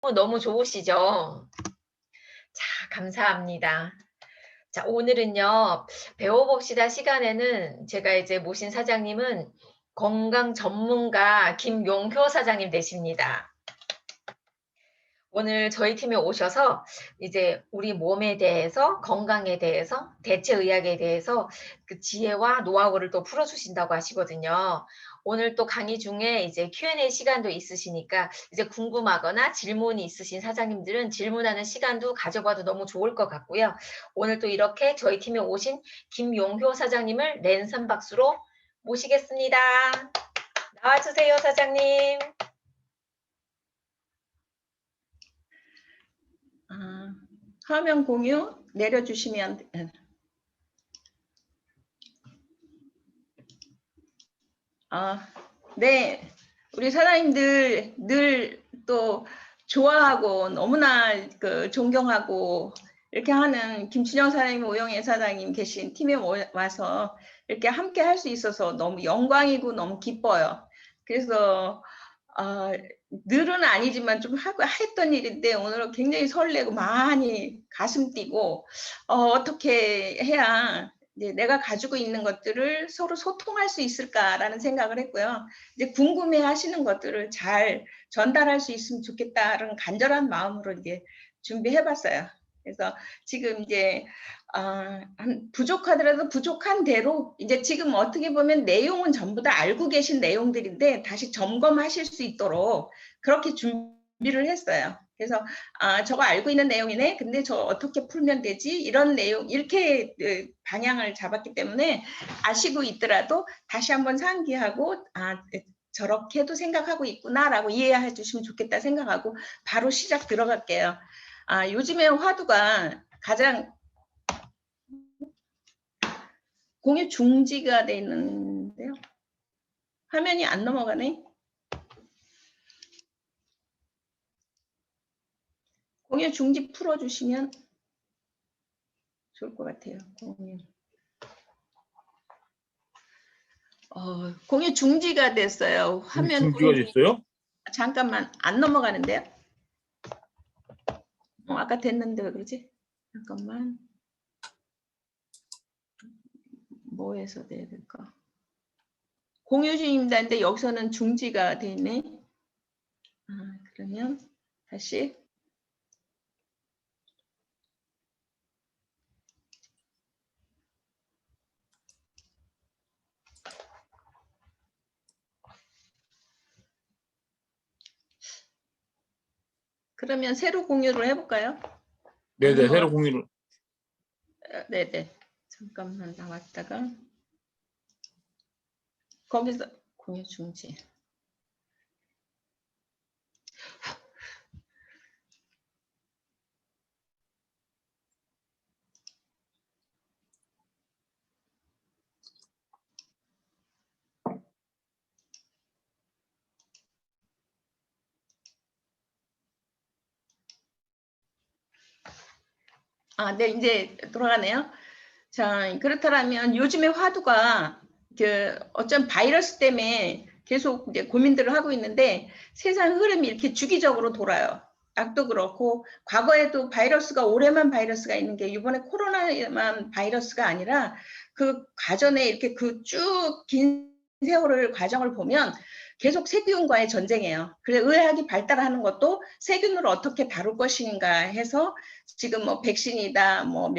너무 좋으시죠? 자, 감사합니다. 자, 오늘은요, 배워봅시다 시간에는 제가 이제 모신 사장님은 건강 전문가 김용효 사장님 되십니다. 오늘 저희 팀에 오셔서 이제 우리 몸에 대해서, 건강에 대해서, 대체의학에 대해서 그 지혜와 노하우를 또 풀어주신다고 하시거든요. 오늘 또 강의 중에 이제 Q&A 시간도 있으시니까 이제 궁금하거나 질문이 있으신 사장님들은 질문하는 시간도 가져봐도 너무 좋을 것 같고요. 오늘 또 이렇게 저희 팀에 오신 김용효 사장님을 랜선 박수로 모시겠습니다. 나와주세요, 사장님. 화면 공유 내려주시면 네, 우리 사장님들 늘 또 좋아하고 너무나 존경하고 이렇게 하는 김춘영 사장님, 오영애 사장님 계신 팀에 와서 이렇게 함께 할 수 있어서 너무 영광이고 너무 기뻐요. 그래서 늘은 아니지만 좀 하고 했던 일인데 오늘은 굉장히 설레고 많이 가슴 뛰고 어떻게 해야 이제 내가 가지고 있는 것들을 서로 소통할 수 있을까라는 생각을 했고요. 이제 궁금해 하시는 것들을 잘 전달할 수 있으면 좋겠다는 간절한 마음으로 이제 준비해 봤어요. 그래서 지금 이제 부족하더라도 부족한 대로 이제 지금 어떻게 보면 내용은 전부 다 알고 계신 내용들인데 다시 점검하실 수 있도록 그렇게 준비를 했어요. 그래서 저거 알고 있는 내용이네. 근데 저 어떻게 풀면 되지? 이런 내용 이렇게 방향을 잡았기 때문에 아시고 있더라도 다시 한번 상기하고 저렇게도 생각하고 있구나라고 이해해 주시면 좋겠다 생각하고 바로 시작 들어갈게요. 요즘에 화두가 가장 공유 중지가 돼 있는데요. 화면이 안 넘어가네. 공유 중지 풀어주시면 좋을 것 같아요. 공유 중지가 됐어요. 화면 중지가 됐어요? 잠깐만 안 넘어가는데요. 아까 됐는데 왜 그러지? 잠깐만. 뭐해서 돼야 될까? 공유 중입니다. 근데 여기서는 중지가 돼 있네. 그러면 다시. 그러면 새로 공유를 해볼까요? 네네, 새로 공유를. 네네. 잠깐만 나왔다가 거기서 공유 중지. 네, 이제 돌아가네요. 자, 그렇다면 요즘에 화두가 어쩐 바이러스 때문에 계속 이제 고민들을 하고 있는데 세상 흐름이 이렇게 주기적으로 돌아요. 약도 그렇고 과거에도 바이러스가 오래만 바이러스가 있는 게 이번에 코로나만 바이러스가 아니라 그 과정에 이렇게 그 쭉 긴 세월을 과정을 보면 계속 세균과의 전쟁이에요. 그래서 의학이 발달하는 것도 세균을 어떻게 다룰 것인가 해서 지금 뭐 백신이다, 뭐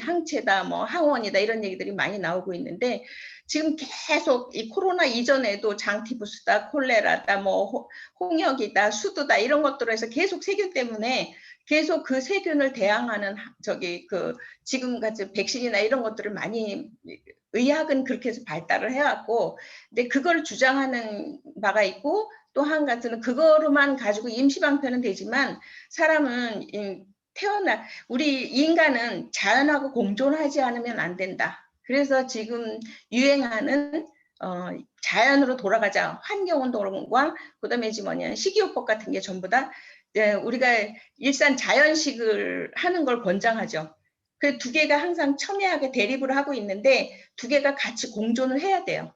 항체다, 뭐 항원이다 이런 얘기들이 많이 나오고 있는데 지금 계속 이 코로나 이전에도 장티푸스다, 콜레라다, 뭐 홍역이다, 수두다 이런 것들로 해서 계속 세균 때문에 계속 그 세균을 대항하는 지금같이 백신이나 이런 것들을 많이 의학은 그렇게 해서 발달을 해왔고, 근데 그걸 주장하는 바가 있고 또 한 가지는 그거로만 가지고 임시방편은 되지만 사람은 우리 인간은 자연하고 공존하지 않으면 안 된다. 그래서 지금 유행하는 자연으로 돌아가자 환경운동과 그다음에 식이요법 같은 게 전부 다 우리가 일산 자연식을 하는 걸 권장하죠. 그 두 개가 항상 첨예하게 대립을 하고 있는데 두 개가 같이 공존을 해야 돼요.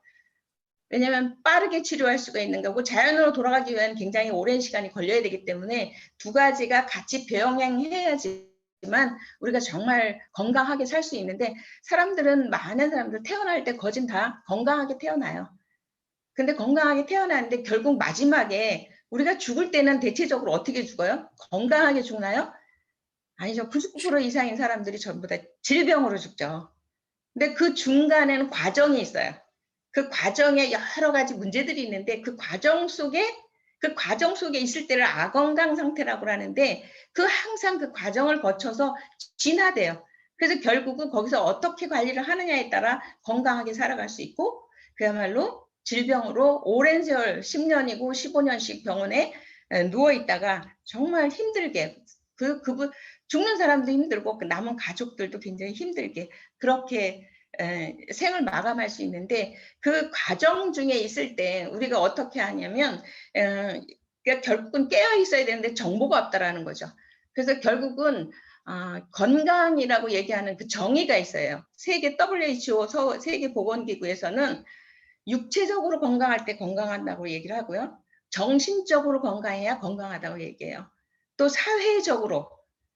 왜냐하면 빠르게 치료할 수가 있는 거고 자연으로 돌아가기 위한 굉장히 오랜 시간이 걸려야 되기 때문에 두 가지가 같이 병행해야지만 우리가 정말 건강하게 살 수 있는데 많은 사람들 태어날 때 거진 다 건강하게 태어나요. 근데 건강하게 태어나는데 결국 마지막에 우리가 죽을 때는 대체적으로 어떻게 죽어요? 건강하게 죽나요? 아니죠. 99% 이상인 사람들이 전부 다 질병으로 죽죠. 근데 그 중간에는 과정이 있어요. 그 과정에 여러 가지 문제들이 있는데 그 과정 속에 있을 때를 아건강 상태라고 하는데 항상 그 과정을 거쳐서 진화돼요. 그래서 결국은 거기서 어떻게 관리를 하느냐에 따라 건강하게 살아갈 수 있고 그야말로 질병으로 오랜 세월 10년이고 15년씩 병원에 누워 있다가 정말 힘들게 그분 죽는 사람도 힘들고 그 남은 가족들도 굉장히 힘들게 그렇게 생을 마감할 수 있는데 그 과정 중에 있을 때 우리가 어떻게 하냐면 그러니까 결국은 깨어 있어야 되는데 정보가 없다라는 거죠. 그래서 결국은 건강이라고 얘기하는 그 정의가 있어요. 세계 WHO 세계보건기구에서는 육체적으로 건강할 때 건강한다고 얘기를 하고요. 정신적으로 건강해야 건강하다고 얘기해요. 또 사회적으로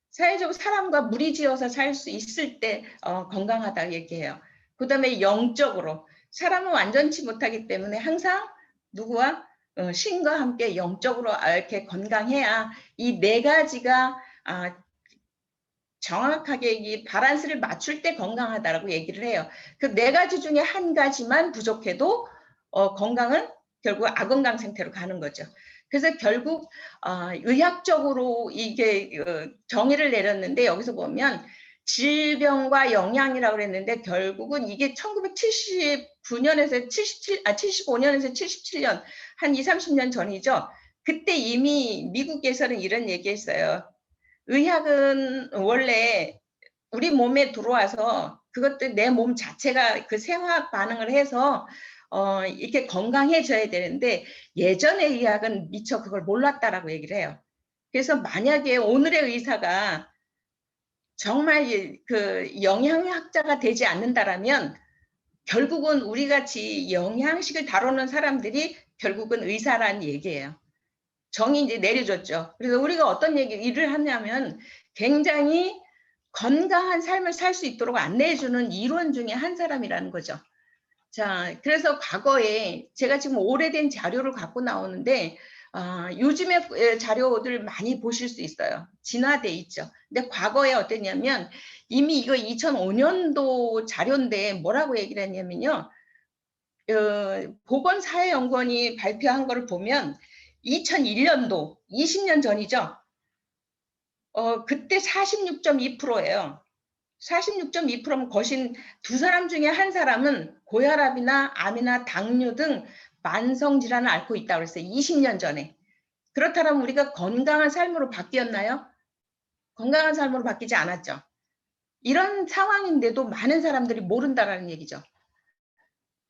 사람과 무리지어서 살 수 있을 때 건강하다고 얘기해요. 그 다음에 영적으로 사람은 완전치 못하기 때문에 항상 누구와 신과 함께 영적으로 이렇게 건강해야 이 네 가지가 정확하게 이 밸런스를 맞출 때 건강하다라고 얘기를 해요. 그 네 가지 중에 한 가지만 부족해도 건강은 결국 아건강 상태로 가는 거죠. 그래서 결국 의학적으로 이게 정의를 내렸는데 여기서 보면 질병과 영양이라고 그랬는데 결국은 이게 1979년에서 75년에서 77년 한 2, 30년 전이죠. 그때 이미 미국에서는 이런 얘기했어요. 의학은 원래 우리 몸에 들어와서 그것도 내 몸 자체가 그 생화학 반응을 해서 이렇게 건강해져야 되는데 예전의 의학은 미처 그걸 몰랐다라고 얘기를 해요. 그래서 만약에 오늘의 의사가 정말 그 영양학자가 되지 않는다라면 결국은 우리 같이 영양식을 다루는 사람들이 결국은 의사라는 얘기예요. 정이 이제 내려졌죠. 그래서 우리가 어떤 일을 하냐면 굉장히 건강한 삶을 살 수 있도록 안내해주는 이론 중에 한 사람이라는 거죠. 자, 그래서 과거에 제가 지금 오래된 자료를 갖고 나오는데 요즘에 자료들 많이 보실 수 있어요. 진화돼 있죠. 근데 과거에 어땠냐면 이미 이거 2005년도 자료인데 뭐라고 얘기를 했냐면요. 보건사회연구원이 발표한 거를 보면 2001년도 20년 전이죠. 그때 46.2%예요. 46.2%면 거신 두 사람 중에 한 사람은 고혈압이나 암이나 당뇨 등 만성 질환을 앓고 있다고 그랬어요. 20년 전에. 그렇다면 우리가 건강한 삶으로 바뀌었나요? 건강한 삶으로 바뀌지 않았죠. 이런 상황인데도 많은 사람들이 모른다라는 얘기죠.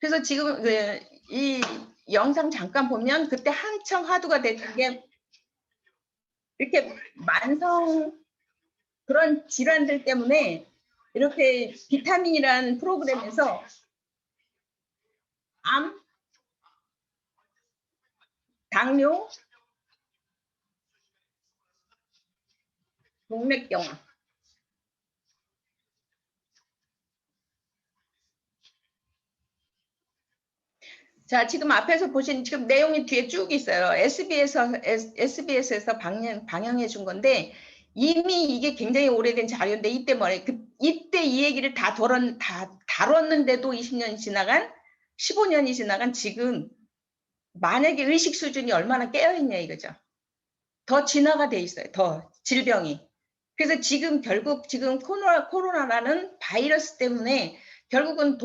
그래서 지금 이 영상 잠깐 보면 그때 한창 화두가 됐던 게 이렇게 만성 그런 질환들 때문에 이렇게 비타민이라는 프로그램에서 암, 당뇨, 동맥경화. 자, 지금 앞에서 보신 지금 내용이 뒤에 쭉 있어요. SBS에서 방영해 준 건데 이미 이게 굉장히 오래된 자료인데 이때 이때 이 얘기를 다 다뤘는데도 20년이 지나간 15년이 지나간 지금 만약에 의식 수준이 얼마나 깨어있냐 이거죠. 더 진화가 돼 있어요. 더 질병이. 그래서 결국 코로나라는 바이러스 때문에 결국은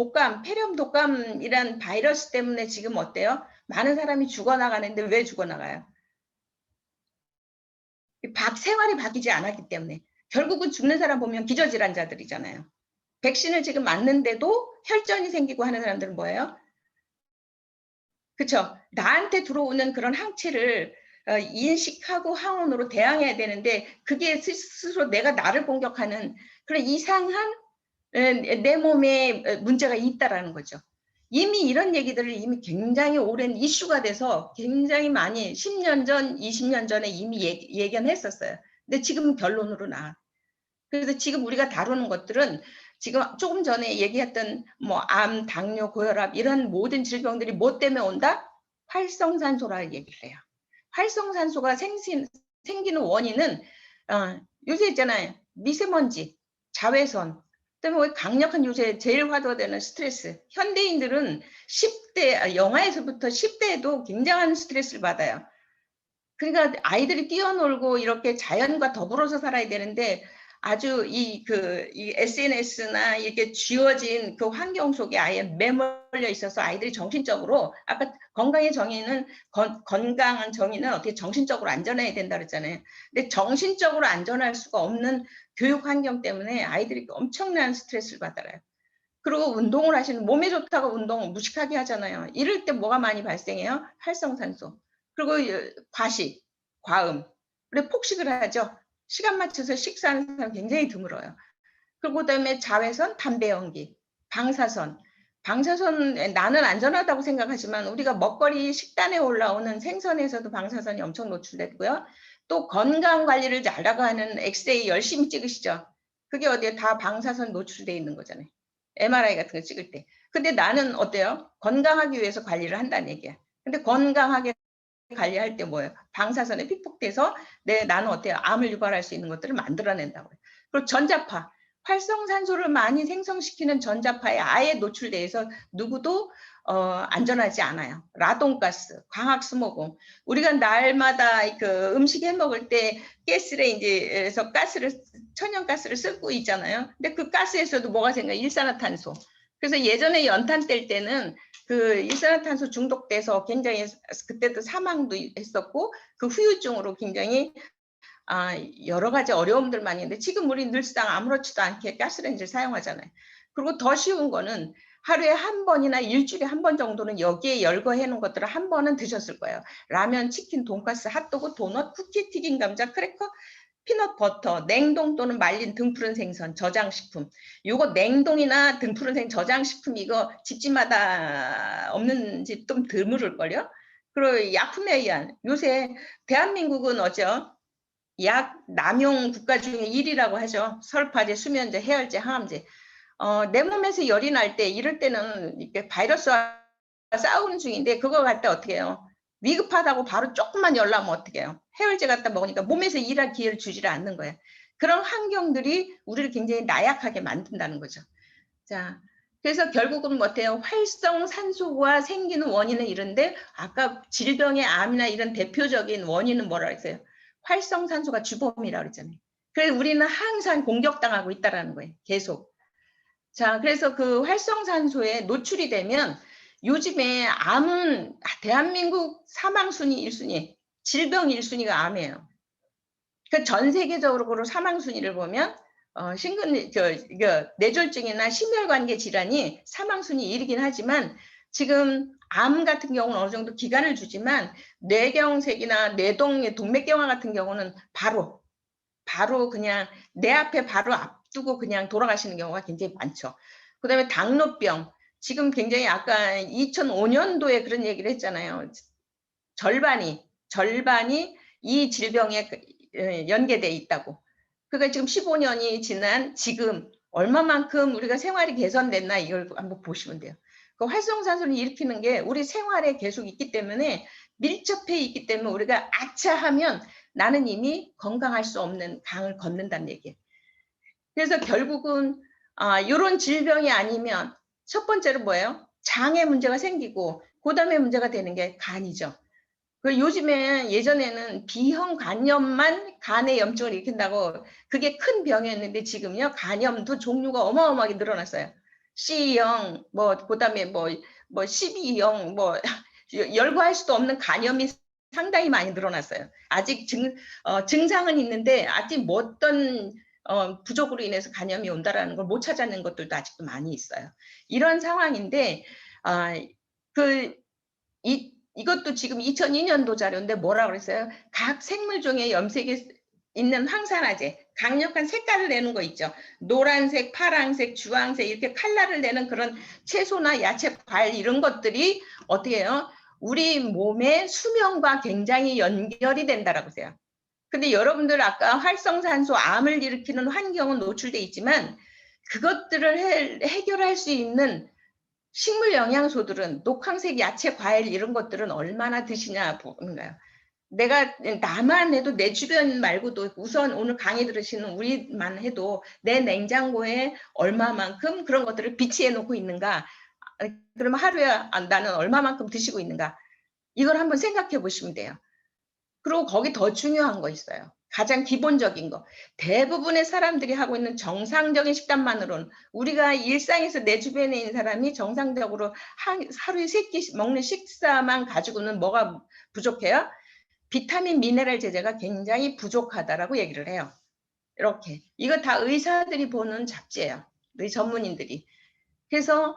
폐렴 독감이란 바이러스 때문에 지금 어때요? 많은 사람이 죽어나가는데 왜 죽어나가요? 생활이 바뀌지 않았기 때문에. 결국은 죽는 사람 보면 기저질환자들이잖아요. 백신을 지금 맞는데도 혈전이 생기고 하는 사람들은 뭐예요? 그렇죠. 나한테 들어오는 그런 항체를 인식하고 항원으로 대항해야 되는데 그게 스스로 내가 나를 공격하는 그런 이상한 내 몸에 문제가 있다라는 거죠. 이미 이런 얘기들을 이미 굉장히 오랜 이슈가 돼서 굉장히 많이 10년 전, 20년 전에 이미 예견했었어요. 근데 지금 결론으로 나와. 그래서 지금 우리가 다루는 것들은 지금 조금 전에 얘기했던 뭐 암, 당뇨, 고혈압 이런 모든 질병들이 뭐 때문에 온다? 활성산소라 얘기를 해요. 활성산소가 생기는 원인은 요새 있잖아요. 미세먼지, 자외선, 그다음에 강력한 요새 제일 화두되는 스트레스. 현대인들은 10대, 영아에서부터 10대에도 굉장한 스트레스를 받아요. 그러니까 아이들이 뛰어놀고 이렇게 자연과 더불어서 살아야 되는데 아주 이 SNS나 이렇게 쥐어진 그 환경 속에 아예 매몰려 있어서 아이들이 정신적으로 아까 건강의 정의는 건강한 정의는 어떻게 정신적으로 안전해야 된다 그랬잖아요. 근데 정신적으로 안전할 수가 없는 교육 환경 때문에 아이들이 엄청난 스트레스를 받아요. 그리고 운동을 하시는 몸에 좋다고 운동 무식하게 하잖아요. 이럴 때 뭐가 많이 발생해요? 활성산소. 그리고 과식, 과음. 그리고 폭식을 하죠. 시간 맞춰서 식사하는 사람 굉장히 드물어요. 그리고 그다음에 자외선, 담배 연기, 방사선. 방사선 나는 안전하다고 생각하지만 우리가 먹거리 식단에 올라오는 생선에서도 방사선이 엄청 노출됐고요. 또 건강 관리를 잘하고 하는 엑스레이 열심히 찍으시죠. 그게 어디에 다 방사선 노출돼 있는 거잖아요. MRI 같은 거 찍을 때. 근데 나는 어때요? 건강하기 위해서 관리를 한다는 얘기야. 근데 건강하게 관리할 때 뭐예요? 방사선에 픽폭돼서 나는 어때요? 암을 유발할 수 있는 것들을 만들어낸다고요. 그리고 전자파, 활성산소를 많이 생성시키는 전자파에 아예 노출돼서 누구도 안전하지 않아요. 라돈가스, 광학스모금. 우리가 날마다 그 음식 해 먹을 때 가스레인지에서 천연가스를 쓰고 있잖아요. 근데 그 가스에서도 뭐가 생겨요? 일산화탄소. 그래서 예전에 연탄 뗄 때는 그 일산화탄소 중독돼서 굉장히 그때도 사망도 했었고 그 후유증으로 굉장히 여러 가지 어려움들만 있는데 지금 우리 늘상 아무렇지도 않게 가스레인지를 사용하잖아요. 그리고 더 쉬운 거는 하루에 한 번이나 일주일에 한 번 정도는 여기에 열거해 놓은 것들을 한 번은 드셨을 거예요. 라면, 치킨, 돈가스, 핫도그, 도넛, 쿠키, 튀긴 감자, 크래커, 피넛 버터, 냉동 또는 말린 등푸른 생선, 저장식품. 요거 냉동이나 등푸른 생선, 저장식품 이거 집집마다 없는 집 좀 드물을걸요? 그리고 약품에 의한 요새 대한민국은 어쩌? 약 남용 국가 중에 1위라고 하죠. 설파제, 수면제, 해열제, 항암제. 내 몸에서 열이 날 때 이럴 때는 이렇게 바이러스와 싸우는 중인데 그거 갈 때 어떻게 해요? 위급하다고 바로 조금만 열 나면 어떻게 해요? 해열제 갖다 먹으니까 몸에서 일할 기회를 주지를 않는 거예요. 그런 환경들이 우리를 굉장히 나약하게 만든다는 거죠. 자, 그래서 결국은 뭐어요 활성산소가 생기는 원인은 이런데 아까 질병의 암이나 이런 대표적인 원인은 뭐라 그랬어요? 활성산소가 주범이라고 그랬잖아요. 그래서 우리는 항상 공격당하고 있다는 거예요. 계속. 자, 그래서 그 활성산소에 노출이 되면 요즘에 암은 대한민국 사망순위 1순위, 질병 1순위가 암이에요. 그 전 세계적으로 사망순위를 보면 뇌졸중이나 심혈관계 질환이 사망순위 1위긴 하지만 지금 암 같은 경우는 어느 정도 기간을 주지만 뇌경색이나 뇌동의 동맥경화 같은 경우는 바로 그냥 내 앞에 바로 앞두고 그냥 돌아가시는 경우가 굉장히 많죠. 그다음에 당뇨병 지금 굉장히 아까 2005년도에 그런 얘기를 했잖아요. 절반이 이 질병에 연계돼 있다고. 그러니까 지금 15년이 지난 지금 얼마만큼 우리가 생활이 개선됐나 이걸 한번 보시면 돼요. 그 활성산소를 일으키는 게 우리 생활에 계속 있기 때문에 밀접해 있기 때문에 우리가 아차하면 나는 이미 건강할 수 없는 강을 걷는다는 얘기예요. 그래서 결국은 이런 질병이 아니면 첫 번째로 뭐예요? 장에 문제가 생기고 그다음에 문제가 되는 게 간이죠. 요즘에 예전에는 B형 간염만 간의 염증을 일으킨다고 그게 큰 병이었는데 지금요 간염도 종류가 어마어마하게 늘어났어요. C형 그다음에 12형 열거할 수도 없는 간염이 상당히 많이 늘어났어요. 아직 증상은 있는데 아직 어떤 부족으로 인해서 간염이 온다라는 걸 못 찾아낸 것들도 아직도 많이 있어요. 이런 상황인데 이것도 지금 2002년도 자료인데 뭐라 그랬어요? 각 생물 중에 염색이 있는 황산화제, 강력한 색깔을 내는 거 있죠. 노란색, 파란색, 주황색 이렇게 컬러를 내는 그런 채소나 야채, 과일 이런 것들이 어떻게 해요? 우리 몸의 수명과 굉장히 연결이 된다라고 해요. 근데 여러분들 아까 활성산소, 암을 일으키는 환경은 노출돼 있지만 그것들을 해결할 수 있는 식물 영양소들은 녹황색 야채, 과일 이런 것들은 얼마나 드시냐 보는 거예요. 내가 나만 해도 내 주변 말고도 우선 오늘 강의 들으시는 우리만 해도 내 냉장고에 얼마만큼 그런 것들을 비치해 놓고 있는가, 그러면 하루에 나는 얼마만큼 드시고 있는가, 이걸 한번 생각해 보시면 돼요. 그리고 거기 더 중요한 거 있어요. 가장 기본적인 거. 대부분의 사람들이 하고 있는 정상적인 식단만으로는, 우리가 일상에서 내 주변에 있는 사람이 정상적으로 하루에 3끼 먹는 식사만 가지고는 뭐가 부족해요? 비타민, 미네랄 제제가 굉장히 부족하다라고 얘기를 해요. 이렇게. 이거 다 의사들이 보는 잡지예요. 우리 전문인들이. 그래서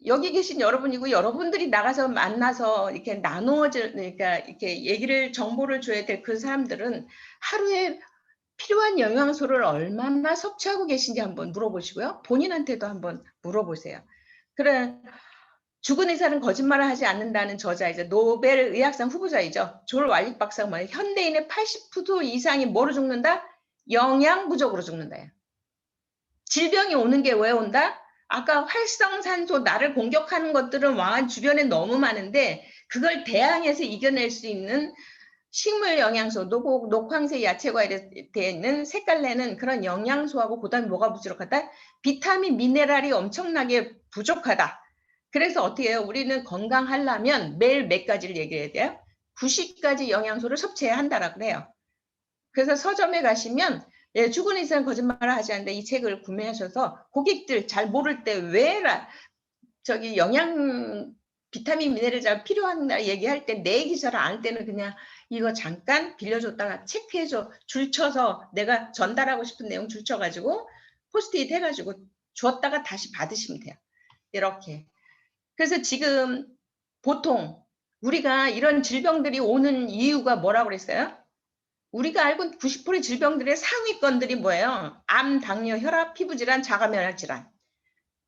여기 계신 여러분이고 여러분들이 나가서 만나서 이렇게 그러니까 이렇게 얘기를 정보를 줘야 될 그 사람들은 하루에 필요한 영양소를 얼마나 섭취하고 계신지 한번 물어보시고요. 본인한테도 한번 물어보세요. 그래, 죽은 의사는 거짓말을 하지 않는다는 저자이죠. 노벨 의학상 후보자이죠. 졸 왈릭 박사가 말해요. 현대인의 80% 이상이 뭐로 죽는다? 영양 부족으로 죽는다. 질병이 오는 게 왜 온다? 아까 활성산소, 나를 공격하는 것들은 왕한 주변에 너무 많은데 그걸 대항해서 이겨낼 수 있는 식물 영양소, 녹황색 야채 과일에 되어 있는 색깔 내는 그런 영양소하고 그다음에 뭐가 부족하다? 비타민, 미네랄이 엄청나게 부족하다. 그래서 어떻게 해요? 우리는 건강하려면 매일 몇 가지를 얘기해야 돼요? 90가지 영양소를 섭취해야 한다라고 해요. 그래서 서점에 가시면 죽은 이상 거짓말을 하지 않는데 이 책을 구매하셔서 고객들 잘 모를 때 왜 저기 영양 비타민 미네랄이 잘 필요한다 얘기할 때 내 얘기 잘 안 할 때는 그냥 이거 잠깐 빌려줬다가 체크해줘, 줄 쳐서 내가 전달하고 싶은 내용 줄 쳐가지고 포스트잇 해가지고 줬다가 다시 받으시면 돼요. 이렇게. 그래서 지금 보통 우리가 이런 질병들이 오는 이유가 뭐라고 그랬어요? 우리가 알고 있는 90%의 질병들의 상위권들이 뭐예요? 암, 당뇨, 혈압, 피부질환, 자가면역질환.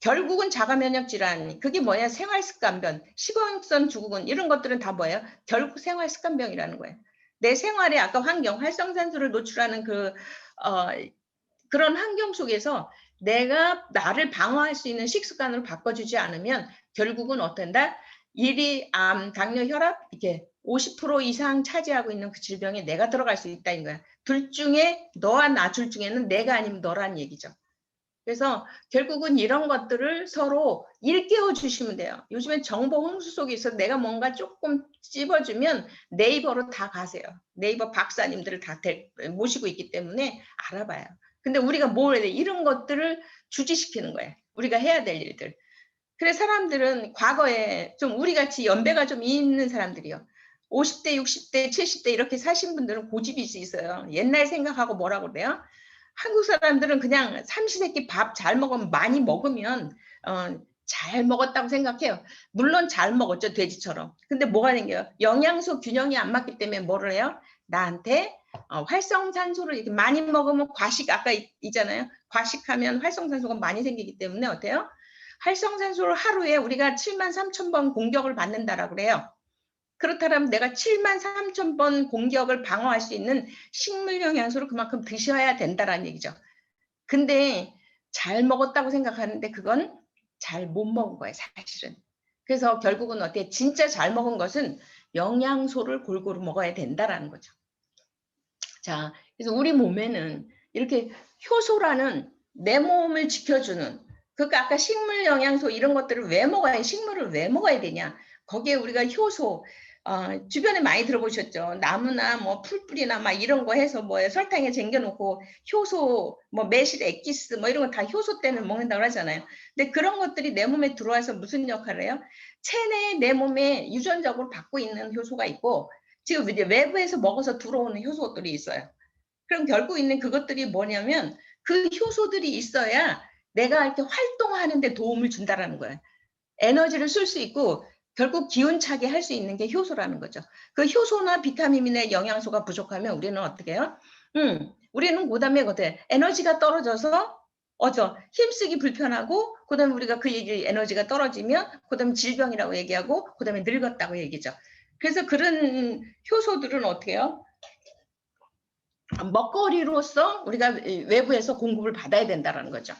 결국은 자가면역질환, 그게 뭐야? 생활습관병, 식원성 증후군 이런 것들은 다 뭐예요? 결국 생활습관병이라는 거예요. 내 생활에 아까 환경, 활성산소를 노출하는 그런 환경 속에서 내가 나를 방어할 수 있는 식습관으로 바꿔주지 않으면 결국은 어떤다? 1위 암, 당뇨, 혈압 이렇게 50% 이상 차지하고 있는 그 질병에 내가 들어갈 수 있다는 거야. 둘 중에 너와 나 둘 중에는 내가 아니면 너라는 얘기죠. 그래서 결국은 이런 것들을 서로 일깨워 주시면 돼요. 요즘엔 정보 홍수 속에 있어 내가 뭔가 조금 찝어주면 네이버로 다 가세요. 네이버 박사님들을 다 모시고 있기 때문에 알아봐요. 근데 우리가 뭘 해야 돼? 이런 것들을 주지시키는 거예요. 우리가 해야 될 일들. 그래서 사람들은 과거에 좀 우리같이 연배가 좀 있는 사람들이요. 50대, 60대, 70대 이렇게 사신 분들은 고집이 있어요. 옛날 생각하고 뭐라고 그래요? 한국 사람들은 그냥 삼시세끼 밥 잘 먹으면 많이 먹으면 잘 먹었다고 생각해요. 물론 잘 먹었죠, 돼지처럼. 근데 뭐가 생겨요? 영양소 균형이 안 맞기 때문에 뭐를 해요? 나한테 활성산소를 이렇게 많이 먹으면 과식, 아까 있잖아요. 과식하면 활성산소가 많이 생기기 때문에 어때요? 활성산소를 하루에 우리가 73,000번 공격을 받는다라고 그래요. 그렇다면 내가 73,000번 공격을 방어할 수 있는 식물 영양소를 그만큼 드셔야 된다라는 얘기죠. 근데 잘 먹었다고 생각하는데 그건 잘 못 먹은 거예요, 사실은. 그래서 결국은 어떻게 진짜 잘 먹은 것은 영양소를 골고루 먹어야 된다라는 거죠. 자, 그래서 우리 몸에는 이렇게 효소라는 내 몸을 지켜주는, 그러니까 아까 식물 영양소 이런 것들을 왜 먹어야, 식물을 왜 먹어야 되냐? 거기에 우리가 효소, 주변에 많이 들어보셨죠? 나무나 뭐 풀뿌리나 막 이런 거 해서 뭐 설탕에 쟁겨놓고 효소, 뭐 매실 엑기스 뭐 이런 거 다 효소 때문에 먹는다고 하잖아요. 근데 그런 것들이 내 몸에 들어와서 무슨 역할을 해요? 체내에 내 몸에 유전적으로 받고 있는 효소가 있고 지금 이제 외부에서 먹어서 들어오는 효소들이 있어요. 그럼 결국 있는 그것들이 뭐냐면 그 효소들이 있어야 내가 이렇게 활동하는 데 도움을 준다라는 거예요. 에너지를 쓸 수 있고 결국 기운차게 할 수 있는 게 효소라는 거죠. 그 효소나 비타민이나 영양소가 부족하면 우리는 어떻게 해요? 우리는 그다음에 에너지가 떨어져서 힘쓰기 불편하고, 그다음에 우리가 그 얘기 에너지가 떨어지면 그다음에 질병이라고 얘기하고, 그다음에 늙었다고 얘기죠. 그래서 그런 효소들은 어떻게 해요? 먹거리로서 우리가 외부에서 공급을 받아야 된다는 거죠.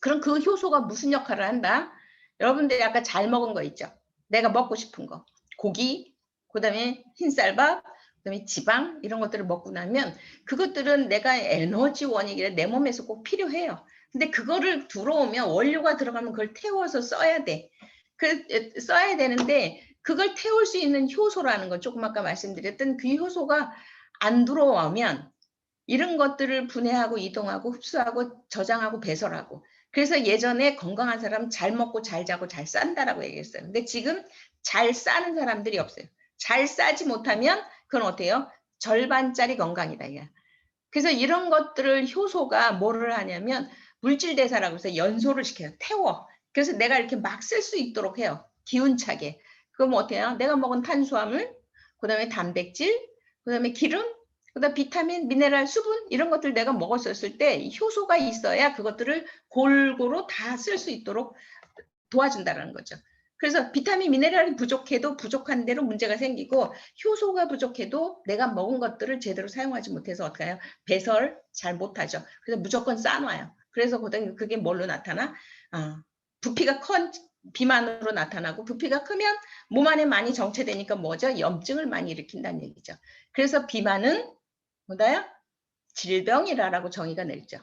그럼 그 효소가 무슨 역할을 한다? 여러분들이 아까 잘 먹은 거 있죠? 내가 먹고 싶은 거. 고기, 그다음에 흰쌀밥, 그다음에 지방 이런 것들을 먹고 나면 그것들은 내가 에너지원이길래 내 몸에서 꼭 필요해요. 근데 그거를 들어오면 원료가 들어가면 그걸 태워서 써야 돼. 써야 되는데 그걸 태울 수 있는 효소라는 건 조금 아까 말씀드렸던 그 효소가 안 들어오면 이런 것들을 분해하고 이동하고 흡수하고 저장하고 배설하고, 그래서 예전에 건강한 사람 잘 먹고 잘 자고 잘 싼다라고 얘기했어요. 근데 지금 잘 싸는 사람들이 없어요. 잘 싸지 못하면 그건 어때요? 절반짜리 건강이다. 이게. 그래서 이런 것들을 효소가 뭐를 하냐면 물질 대사라고 해서 연소를 시켜요. 태워. 그래서 내가 이렇게 막 쓸 수 있도록 해요. 기운차게. 그럼 어때요? 내가 먹은 탄수화물, 그다음에 단백질, 그다음에 기름, 그다음 비타민, 미네랄, 수분 이런 것들 내가 먹었었을 때 효소가 있어야 그것들을 골고루 다 쓸 수 있도록 도와준다는 거죠. 그래서 비타민, 미네랄이 부족해도 부족한 대로 문제가 생기고, 효소가 부족해도 내가 먹은 것들을 제대로 사용하지 못해서 어떻게 해요? 배설 잘 못하죠. 그래서 무조건 싸놔요. 그래서 그게 뭘로 나타나? 부피가 큰 비만으로 나타나고, 부피가 크면 몸 안에 많이 정체되니까 뭐죠? 염증을 많이 일으킨다는 얘기죠. 그래서 비만은 뭐다요? 질병이라고 정의가 내리죠.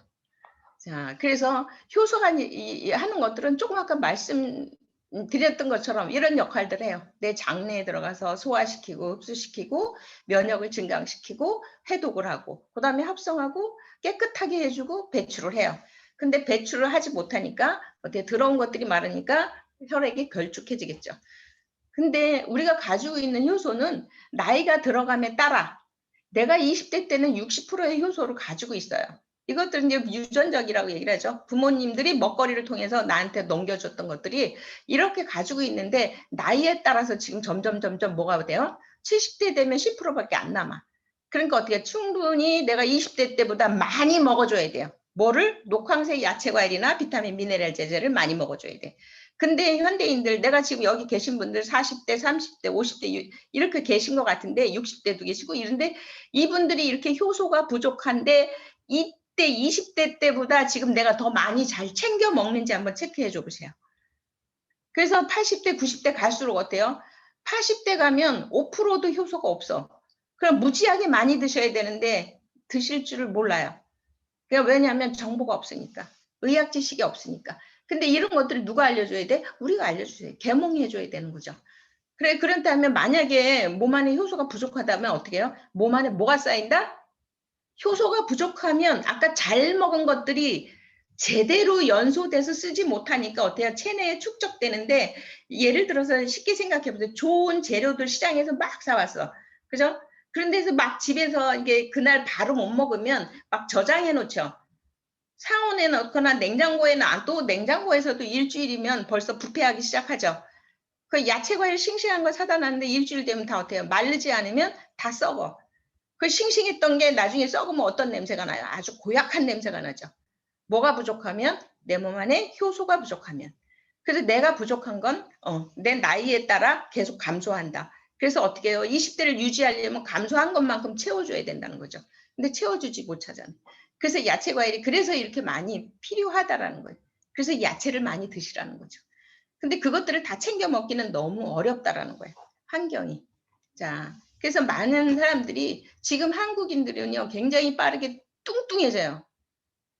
자, 그래서 효소가 하는 것들은 조금 아까 말씀드렸던 것처럼 이런 역할들을 해요. 내 장내에 들어가서 소화시키고 흡수시키고 면역을 증강시키고 해독을 하고, 그 다음에 합성하고 깨끗하게 해주고 배출을 해요. 근데 배출을 하지 못하니까 어떻게 들어온 것들이 많으니까 혈액이 걸쭉해지겠죠. 근데 우리가 가지고 있는 효소는 나이가 들어감에 따라 내가 20대 때는 60%의 효소를 가지고 있어요. 이것들은 이제 유전적이라고 얘기를 하죠. 부모님들이 먹거리를 통해서 나한테 넘겨줬던 것들이 이렇게 가지고 있는데, 나이에 따라서 지금 점점 뭐가 돼요? 70대 되면 10%밖에 안 남아. 그러니까 어떻게 충분히 내가 20대 때보다 많이 먹어줘야 돼요. 뭐를? 녹황색 야채 과일이나 비타민 미네랄 제제를 많이 먹어줘야 돼. 근데 현대인들, 내가 지금 여기 계신 분들 40대, 30대, 50대 이렇게 계신 것 같은데, 60대도 계시고 이런데, 이분들이 이렇게 효소가 부족한데 이때 20대 때보다 지금 내가 더 많이 잘 챙겨 먹는지 한번 체크해 줘 보세요. 그래서 80대, 90대 갈수록 어때요? 80대 가면 5%도 효소가 없어. 그럼 무지하게 많이 드셔야 되는데 드실 줄을 몰라요. 왜냐하면 정보가 없으니까. 의학 지식이 없으니까. 근데 이런 것들을 누가 알려줘야 돼? 우리가 알려줘야 돼. 계몽해줘야 되는 거죠. 그렇다면 만약에 몸 안에 효소가 부족하다면 어떻게 해요? 몸 안에 뭐가 쌓인다? 효소가 부족하면 아까 잘 먹은 것들이 제대로 연소돼서 쓰지 못하니까 어때요? 체내에 축적되는데, 예를 들어서 쉽게 생각해 보세요. 좋은 재료들 시장에서 막 사왔어. 그죠? 그런데서 막 집에서 이게 그날 바로 못 먹으면 막 저장해 놓죠. 상온에 넣거나 냉장고에 놔도 냉장고에서도 일주일이면 벌써 부패하기 시작하죠. 그 야채 과일 싱싱한 거 사다 놨는데 일주일 되면 다 어때요? 마르지 않으면 다 썩어. 그 싱싱했던 게 나중에 썩으면 어떤 냄새가 나요? 아주 고약한 냄새가 나죠. 뭐가 부족하면? 내 몸 안에 효소가 부족하면. 그래서 내가 부족한 건 내 나이에 따라 계속 감소한다. 그래서 어떻게 해요? 20대를 유지하려면 감소한 것만큼 채워줘야 된다는 거죠. 근데 채워주지 못하잖아. 그래서 야채 과일이 그래서 이렇게 많이 필요하다라는 거예요. 그래서 야채를 많이 드시라는 거죠. 근데 그것들을 다 챙겨 먹기는 너무 어렵다라는 거예요. 환경이. 자, 그래서 많은 사람들이 지금 한국인들은요, 굉장히 빠르게 뚱뚱해져요.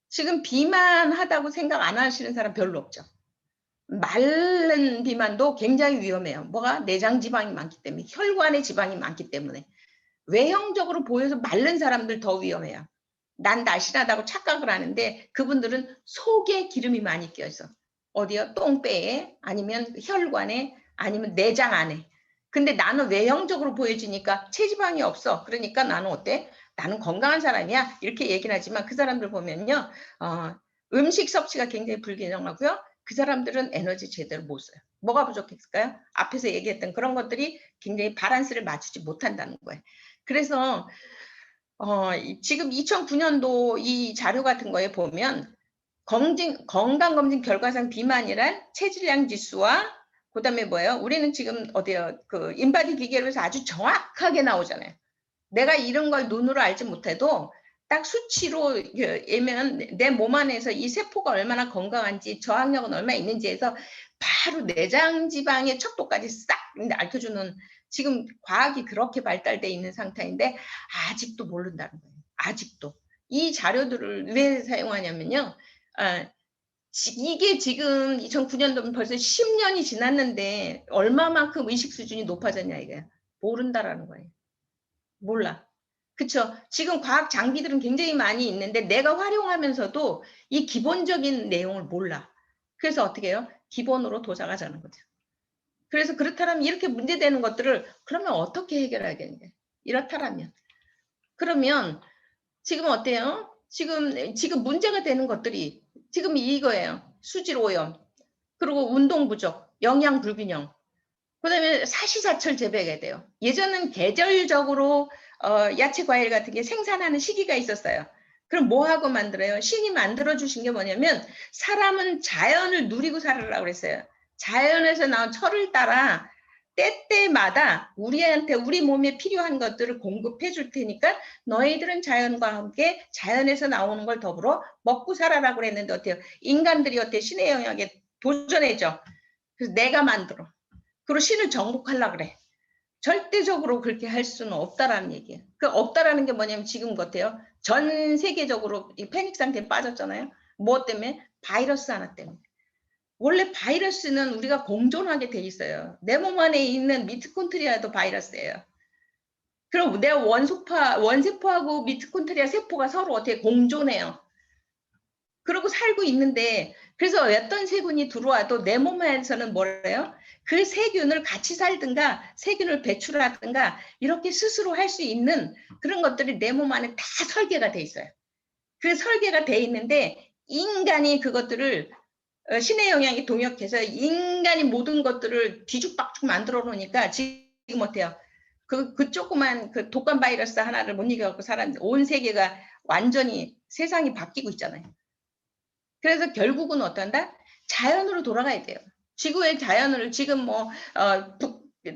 지금 비만하다고 생각 안 하시는 사람 별로 없죠. 마른 비만도 굉장히 위험해요. 뭐가? 내장 지방이 많기 때문에, 혈관에 지방이 많기 때문에. 외형적으로 보여서 마른 사람들 더 위험해요. 난 날씬하다고 착각을 하는데 그분들은 속에 기름이 많이 껴있어. 어디요? 똥배에, 아니면 혈관에, 아니면 내장 안에. 근데 나는 외형적으로 보여지니까 체지방이 없어. 그러니까 나는 어때? 나는 건강한 사람이야. 이렇게 얘기를 하지만 그 사람들 보면요. 음식 섭취가 굉장히 불균형하고요. 그 사람들은 에너지 제대로 못 써요. 뭐가 부족했을까요? 앞에서 얘기했던 그런 것들이 굉장히 밸런스를 맞추지 못한다는 거예요. 그래서 지금 2009년도 이 자료 같은 거에 보면 건강검진 결과상 비만이란 체질량 지수와 그다음에 뭐예요? 우리는 지금 어디요? 그 인바디 기계로 해서 아주 정확하게 나오잖아요. 내가 이런 걸 눈으로 알지 못해도 딱 수치로 예면 내 몸 안에서 이 세포가 얼마나 건강한지 저항력은 얼마나 있는지 해서 바로 내장 지방의 척도까지 싹 알려주는 지금 과학이 그렇게 발달돼 있는 상태인데 아직도 모른다는 거예요. 아직도. 이 자료들을 왜 사용하냐면요. 이게 지금 2009년도면 벌써 10년이 지났는데 얼마만큼 의식 수준이 높아졌냐 이거야. 모른다라는 거예요. 몰라. 그쵸? 지금 과학 장비들은 굉장히 많이 있는데 내가 활용하면서도 이 기본적인 내용을 몰라. 그래서 어떻게 해요? 기본으로 도작하자는 거죠. 그래서 그렇다면 이렇게 문제되는 것들을 그러면 어떻게 해결하겠냐. 이렇다라면. 그러면 지금 어때요? 지금 문제가 되는 것들이 지금 이거예요. 수질 오염, 그리고 운동 부족, 영양 불균형. 그다음에 사시사철 재배가 돼요. 예전은 계절적으로 야채 과일 같은 게 생산하는 시기가 있었어요. 그럼 뭐 하고 만들어요? 신이 만들어 주신 게 뭐냐면 사람은 자연을 누리고 살으라고 그랬어요. 자연에서 나온 철을 따라 때때마다 우리한테 우리 몸에 필요한 것들을 공급해 줄 테니까 너희들은 자연과 함께 자연에서 나오는 걸 더불어 먹고 살아라고 그랬는데 어때요? 인간들이 어때요? 신의 영역에 도전해죠. 그래서 내가 만들어. 그리고 신을 정복하려고 그래. 절대적으로 그렇게 할 수는 없다라는 얘기예요. 그 없다라는 게 뭐냐면 지금 같아요. 전 세계적으로 이 패닉 상태에 빠졌잖아요. 뭐 때문에? 바이러스 하나 때문에. 원래 바이러스는 우리가 공존하게 돼 있어요. 내 몸 안에 있는 미토콘드리아도 바이러스예요. 그럼 내 원세포하고 미토콘드리아 세포가 서로 어떻게 공존해요. 그러고 살고 있는데 그래서 어떤 세균이 들어와도 내 몸에서는 뭐래요? 그 세균을 같이 살든가 세균을 배출하든가 이렇게 스스로 할 수 있는 그런 것들이 내 몸 안에 다 설계가 돼 있어요. 그 설계가 돼 있는데 인간이 그것들을 신의 영향이 동역해서 인간이 모든 것들을 뒤죽박죽 만들어 놓으니까 지금 어때요? 그 조그만 그 독감 바이러스 하나를 못 이겨갖고 살았는데 온 세계가 완전히 세상이 바뀌고 있잖아요. 그래서 결국은 어떤다? 자연으로 돌아가야 돼요. 지구의 자연을 지금 뭐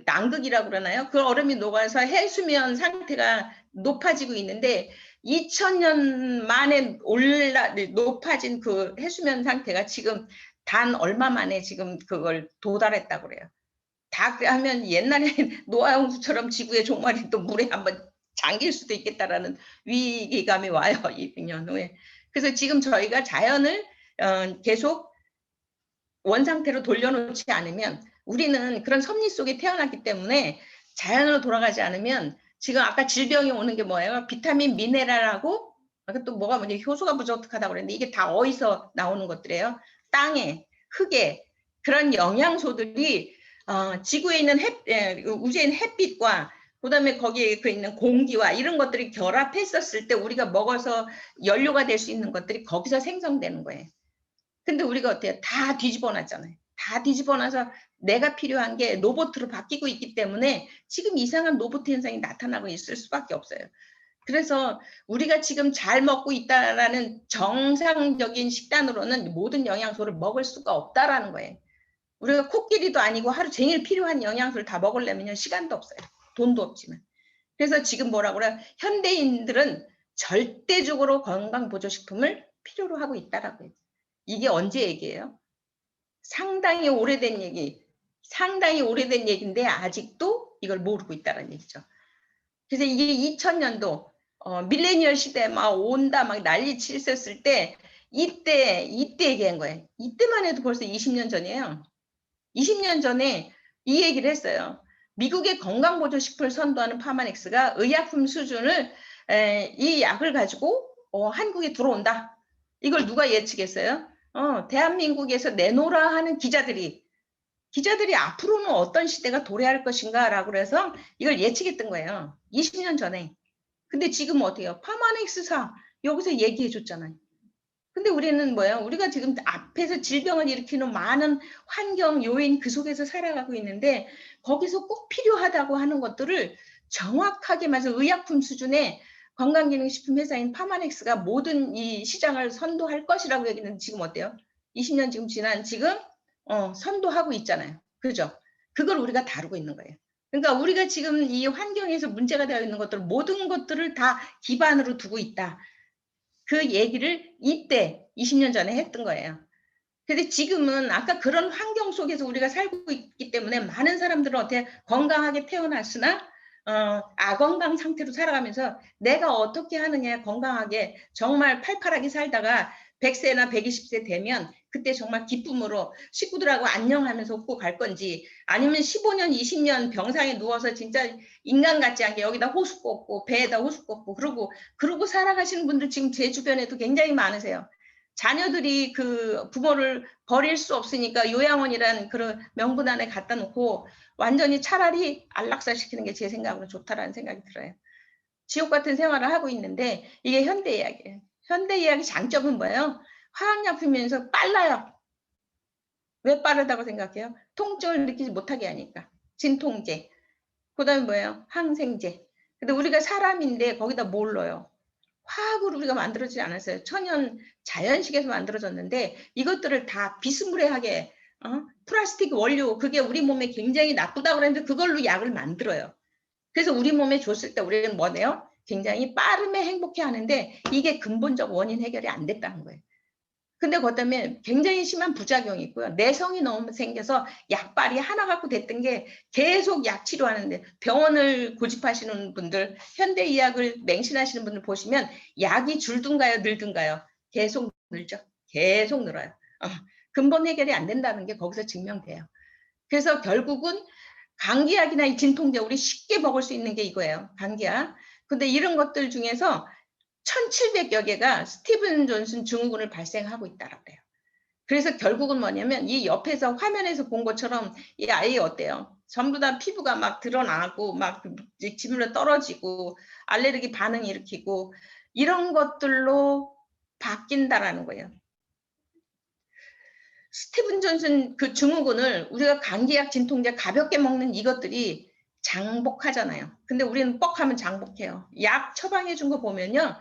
남극이라고 그러나요? 그 얼음이 녹아서 해수면 상태가 높아지고 있는데 2000년 만에 높아진 그 해수면 상태가 지금 단 얼마 만에 지금 그걸 도달했다고 그래요. 다 하면 옛날에 노아 홍수처럼 지구의 종말이 또 물에 한번 잠길 수도 있겠다라는 위기감이 와요. 200년 후에. 그래서 지금 저희가 자연을 계속 원상태로 돌려놓지 않으면 우리는 그런 섭리 속에 태어났기 때문에 자연으로 돌아가지 않으면 지금 아까 질병이 오는 게 뭐예요? 비타민, 미네랄하고 또 뭐가 뭐냐 효소가 부족하다고 그랬는데 이게 다 어디서 나오는 것들이에요? 땅에, 흙에 그런 영양소들이 지구에 있는 우주에 있는 햇빛과 그다음에 거기에 있는 공기와 이런 것들이 결합했었을 때 우리가 먹어서 연료가 될 수 있는 것들이 거기서 생성되는 거예요. 근데 우리가 어때요? 다 뒤집어 놨잖아요. 다 뒤집어 놔서 내가 필요한 게 로봇으로 바뀌고 있기 때문에 지금 이상한 로봇 현상이 나타나고 있을 수밖에 없어요. 그래서 우리가 지금 잘 먹고 있다라는 정상적인 식단으로는 모든 영양소를 먹을 수가 없다라는 거예요. 우리가 코끼리도 아니고 하루 종일 필요한 영양소를 다 먹으려면 시간도 없어요. 돈도 없지만. 그래서 지금 뭐라고 그래요? 현대인들은 절대적으로 건강보조식품을 필요로 하고 있다라고 해요. 이게 언제 얘기예요? 상당히 오래된 얘기인데 아직도 이걸 모르고 있다는 얘기죠. 그래서 이게 2000년도 밀레니얼 시대 막 온다 막 난리 쳤을 때 이때 얘기한 거예요. 이때만 해도 벌써 20년 전이에요. 20년 전에 이 얘기를 했어요. 미국의 건강보조식품을 선도하는 파마넥스가 의약품 수준을 이 약을 가지고 한국에 들어온다. 이걸 누가 예측했어요? 대한민국에서 내놓으라 하는 기자들이 앞으로는 어떤 시대가 도래할 것인가 라고 해서 이걸 예측했던 거예요. 20년 전에. 근데 지금 어때요? 파마넥스사 여기서 얘기해 줬잖아요. 근데 우리는 뭐예요? 우리가 지금 앞에서 질병을 일으키는 많은 환경 요인 그 속에서 살아가고 있는데 거기서 꼭 필요하다고 하는 것들을 정확하게 맞아 의약품 수준의 건강기능식품 회사인 파마넥스가 모든 이 시장을 선도할 것이라고 얘기는 지금 어때요? 20년 지금 지난 지금 선도하고 있잖아요. 그죠? 그걸 우리가 다루고 있는 거예요. 그러니까 우리가 지금 이 환경에서 문제가 되어 있는 것들 모든 것들을 다 기반으로 두고 있다. 그 얘기를 이때 20년 전에 했던 거예요. 근데 지금은 아까 그런 환경 속에서 우리가 살고 있기 때문에 많은 사람들은 어떻게 건강하게 태어났으나 아건강 상태로 살아가면서 내가 어떻게 하느냐 건강하게 정말 팔팔하게 살다가 100세나 120세 되면 그때 정말 기쁨으로 식구들하고 안녕하면서 웃고 갈 건지 아니면 15년 20년 병상에 누워서 진짜 인간 같지 않게 여기다 호수 꽂고 배에다 호수 꽂고 그러고 살아가시는 분들 지금 제 주변에도 굉장히 많으세요. 자녀들이 그 부모를 버릴 수 없으니까 요양원이라는 그런 명분 안에 갖다 놓고 완전히 차라리 안락사시키는 게 제 생각으로 좋다라는 생각이 들어요. 지옥 같은 생활을 하고 있는데 이게 현대의학이에요. 현대의학의 장점은 뭐예요? 화학약품이면서 빨라요. 왜 빠르다고 생각해요? 통증을 느끼지 못하게 하니까. 진통제. 그 다음에 뭐예요? 항생제. 근데 우리가 사람인데 거기다 뭘 넣어요? 화학으로 우리가 만들어지지 않았어요. 천연 자연식에서 만들어졌는데 이것들을 다 비스무리하게 플라스틱 원료 그게 우리 몸에 굉장히 나쁘다고 그랬는데 그걸로 약을 만들어요. 그래서 우리 몸에 줬을 때 우리는 뭐네요? 굉장히 빠르게 행복해 하는데 이게 근본적 원인 해결이 안 됐다는 거예요. 근데 그다음에 굉장히 심한 부작용이 있고요. 내성이 너무 생겨서 약발이 하나 갖고 됐던 게 계속 약 치료하는데 병원을 고집하시는 분들, 현대의학을 맹신하시는 분들 보시면 약이 줄든가요, 늘든가요? 계속 늘죠. 계속 늘어요. 근본 해결이 안 된다는 게 거기서 증명돼요. 그래서 결국은 감기약이나 이 진통제 우리 쉽게 먹을 수 있는 게 이거예요. 감기약. 근데 이런 것들 중에서 1700여 개가 스티븐 존슨 증후군을 발생하고 있다라고 해요. 그래서 결국은 뭐냐면 이 옆에서 화면에서 본 것처럼 이 아이 어때요? 전부 다 피부가 막 드러나고 막 지물러 떨어지고 알레르기 반응 일으키고 이런 것들로 바뀐다라는 거예요. 스티븐 존슨 그 증후군을 우리가 감기약 진통제 가볍게 먹는 이것들이 장복하잖아요. 근데 우리는 뻑하면 장복해요. 약 처방해 준 거 보면요.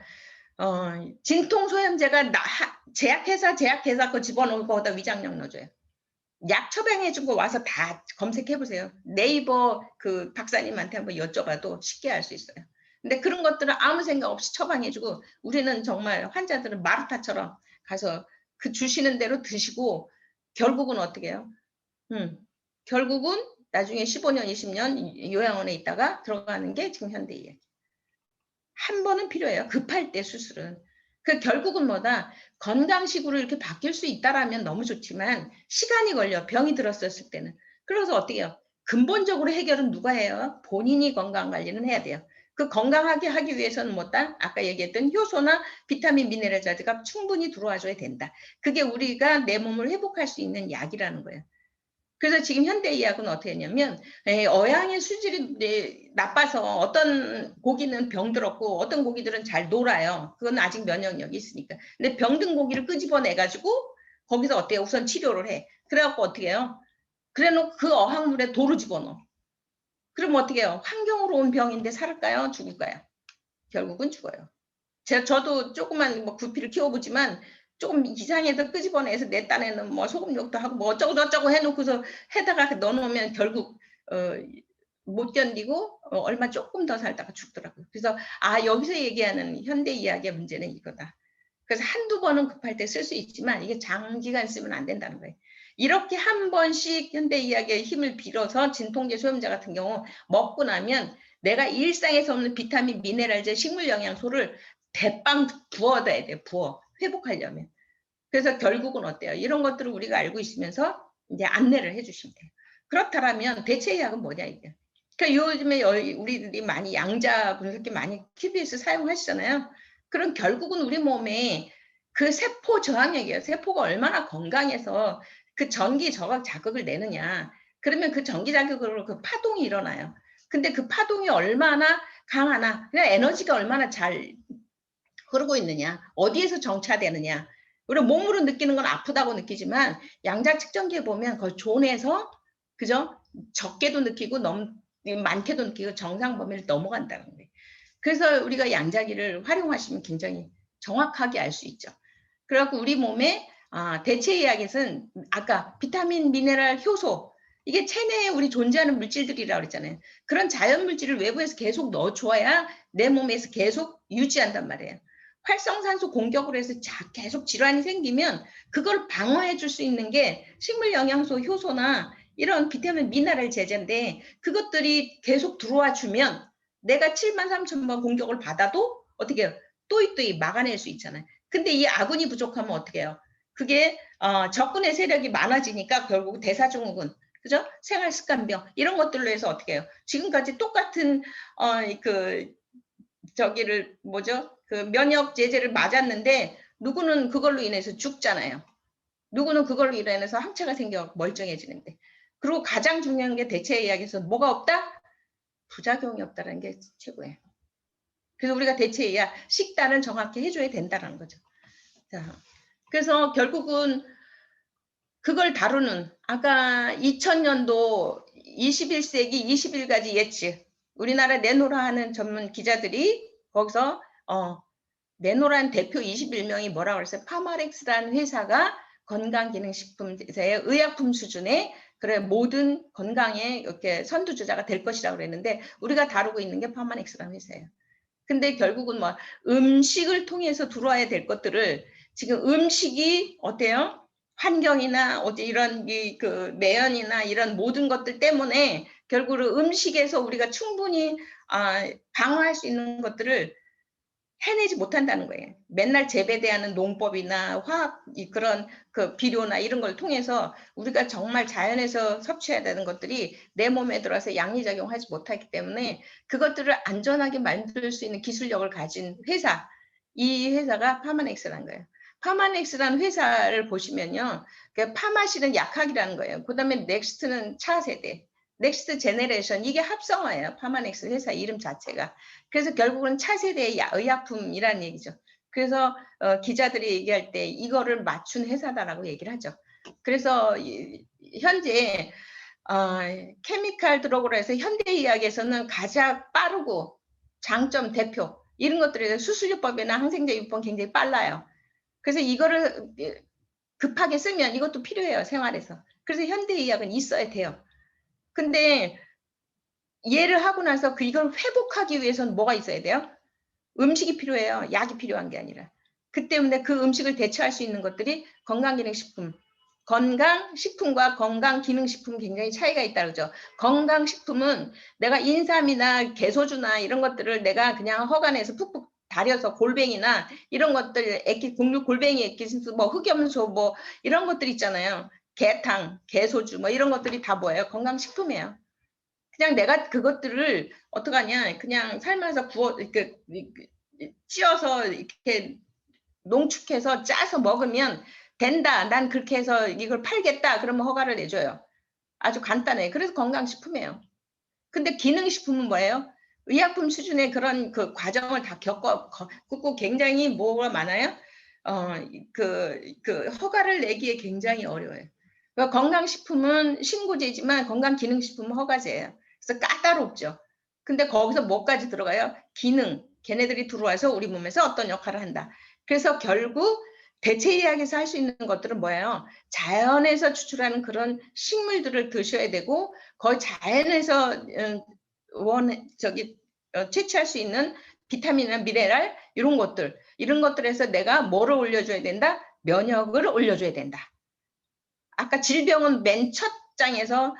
진통소염제가 제약회사 거 집어넣고 거기다 위장약 넣어줘요. 약 처방해 준 거 와서 다 검색해 보세요. 네이버 그 박사님한테 한번 여쭤봐도 쉽게 알 수 있어요. 근데 그런 것들은 아무 생각 없이 처방해 주고 우리는 정말 환자들은 마르타처럼 가서 그 주시는 대로 드시고 결국은 어떻게 해요? 결국은 나중에 15년, 20년 요양원에 있다가 들어가는 게 지금 현대의학. 한 번은 필요해요. 급할 때 수술은. 그 결국은 뭐다? 건강식으로 이렇게 바뀔 수 있다라면 너무 좋지만 시간이 걸려. 병이 들었었을 때는. 그래서 어떻게 해요? 근본적으로 해결은 누가 해요? 본인이 건강관리는 해야 돼요. 그 건강하게 하기 위해서는 뭐다? 아까 얘기했던 효소나 비타민, 미네랄 자재가 충분히 들어와줘야 된다. 그게 우리가 내 몸을 회복할 수 있는 약이라는 거예요. 그래서 지금 현대의학은 어떻게 했냐면 어양의 수질이 나빠서 어떤 고기는 병들었고 어떤 고기들은 잘 놀아요. 그건 아직 면역력이 있으니까. 근데 병든 고기를 끄집어내가지고 거기서 어때요? 우선 치료를 해. 그래갖고 어떻게 해요? 그래놓고 그 어항물에 돌을 집어넣어. 그럼 어떻게 해요? 환경으로 온 병인데 살을까요? 죽을까요? 결국은 죽어요. 저도 조그만 뭐 구피를 키워보지만 조금 이상해도 끄집어내서 내 딴에는 뭐 소금욕도 하고 뭐 어쩌고 저쩌고 해놓고서 해다가 넣어놓으면 결국 못 견디고 얼마 조금 더 살다가 죽더라고요. 그래서 여기서 얘기하는 현대 이야기의 문제는 이거다. 그래서 한두 번은 급할 때 쓸 수 있지만 이게 장기간 쓰면 안 된다는 거예요. 이렇게 한 번씩 현대 이야기의 힘을 빌어서 진통제 소염제 같은 경우 먹고 나면 내가 일상에서 없는 비타민, 미네랄제, 식물 영양소를 대빵 부어둬야 돼요. 부어. 회복하려면. 그래서 결국은 어때요? 이런 것들을 우리가 알고 있으면서 이제 안내를 해주시면 돼요. 그렇다면 대체의학은 뭐냐 이게. 그러니까 요즘에 우리들이 많이 양자 분석기 많이 TBS 사용하시잖아요. 그럼 결국은 우리 몸에 그 세포 저항력이에요. 세포가 얼마나 건강해서 그 전기 저각 자극을 내느냐. 그러면 그 전기 자극으로 그 파동이 일어나요. 근데 그 파동이 얼마나 강하나, 그냥 에너지가 얼마나 잘 흐르고 있느냐, 어디에서 정차되느냐. 우리 몸으로 느끼는 건 아프다고 느끼지만 양자 측정기에 보면 그 존에서 그죠? 적게도 느끼고 많게도 느끼고 정상 범위를 넘어간다는 거예요. 그래서 우리가 양자기를 활용하시면 굉장히 정확하게 알 수 있죠. 그래갖고 우리 몸에 대체의학에서는 아까 비타민, 미네랄, 효소 이게 체내에 우리 존재하는 물질들이라고 그랬잖아요. 그런 자연 물질을 외부에서 계속 넣어줘야 내 몸에서 계속 유지한단 말이에요. 활성산소 공격으로 해서 계속 질환이 생기면 그걸 방어해 줄 수 있는 게 식물 영양소, 효소나 이런 비타민, 미네랄 제제인데 그것들이 계속 들어와 주면 내가 7만 3천 번 공격을 받아도 어떻게 해요? 또이또이 막아낼 수 있잖아요. 근데 이 아군이 부족하면 어떻게 해요? 그게 적군의 세력이 많아지니까 결국 대사증후군, 그죠? 생활습관병 이런 것들로 해서 어떻게 해요? 지금까지 똑같은 그 저기를 뭐죠? 그 면역 제제를 맞았는데 누구는 그걸로 인해서 죽잖아요. 누구는 그걸로 인해서 항체가 생겨 멀쩡해지는데. 그리고 가장 중요한 게 대체 의학에서 뭐가 없다? 부작용이 없다는 게 최고예요. 그래서 우리가 대체 의학 식단을 정확히 해줘야 된다는 거죠. 자, 그래서 결국은 그걸 다루는 아까 2000년도 21세기 20일까지 예측 우리나라 네노라 하는 전문 기자들이 거기서 네노라는 대표 21명이 뭐라고 그랬어요? 파마렉스라는 회사가 건강기능식품의 의약품 수준의 그래 모든 건강에 이렇게 선두주자가 될 것이라고 그랬는데 우리가 다루고 있는 게 파마렉스라는 회사예요. 근데 결국은 뭐 음식을 통해서 들어와야 될 것들을 지금 음식이 어때요? 환경이나 어디 이런 그 매연이나 이런 모든 것들 때문에 결국은 음식에서 우리가 충분히 방어할 수 있는 것들을 해내지 못한다는 거예요. 맨날 재배대하는 농법이나 화학 그런 그 비료나 이런 걸 통해서 우리가 정말 자연에서 섭취해야 되는 것들이 내 몸에 들어와서 양리작용하지 못하기 때문에 그것들을 안전하게 만들 수 있는 기술력을 가진 회사, 이 회사가 파마넥스라는 거예요. 파마넥스라는 회사를 보시면요. 파마실은 약학이라는 거예요. 그 다음에 넥스트는 차세대. 넥스트 제네레이션 이게 합성어예요. 파마넥스 회사 이름 자체가. 그래서 결국은 차세대의 의약품이라는 얘기죠. 그래서 기자들이 얘기할 때 이거를 맞춘 회사다라고 얘기를 하죠. 그래서 현재 케미칼 드러그로 해서 현대의학에서는 가장 빠르고 장점 대표 이런 것들에 수술요법이나 항생제 유법 굉장히 빨라요. 그래서 이거를 급하게 쓰면 이것도 필요해요. 생활에서. 그래서 현대의학은 있어야 돼요. 근데 이해를 하고 나서 이걸 회복하기 위해서는 뭐가 있어야 돼요? 음식이 필요해요. 약이 필요한 게 아니라. 그 때문에 그 음식을 대체할 수 있는 것들이 건강기능식품. 건강식품과 건강기능식품 굉장히 차이가 있다 그러죠. 건강식품은 내가 인삼이나 개소주나 이런 것들을 내가 그냥 허간에서 푹푹 달여서 골뱅이나 이런 것들 골뱅이 액기스 뭐 흑염소 뭐 이런 것들 있잖아요. 개탕, 개소주 뭐 이런 것들이 다 뭐예요? 건강식품이에요. 그냥 내가 그것들을 어떡하냐 그냥 삶아서 구워 이렇게 찌어서 이렇게 농축해서 짜서 먹으면 된다. 난 그렇게 해서 이걸 팔겠다. 그러면 허가를 내줘요. 아주 간단해. 그래서 건강식품이에요. 근데 기능식품은 뭐예요? 의약품 수준의 그런 그 과정을 다 겪고 굉장히 뭐가 많아요? 그 허가를 내기에 굉장히 어려워요. 그러니까 건강식품은 신고제지만 건강기능식품은 허가제예요. 그래서 까다롭죠. 근데 거기서 뭐까지 들어가요? 기능. 걔네들이 들어와서 우리 몸에서 어떤 역할을 한다. 그래서 결국 대체의학에서 할 수 있는 것들은 뭐예요? 자연에서 추출하는 그런 식물들을 드셔야 되고 거의 자연에서 채취할 수 있는 비타민이나 미네랄 이런 것들에서 내가 뭐를 올려줘야 된다? 면역을 올려줘야 된다. 아까 질병은 맨 첫 장에서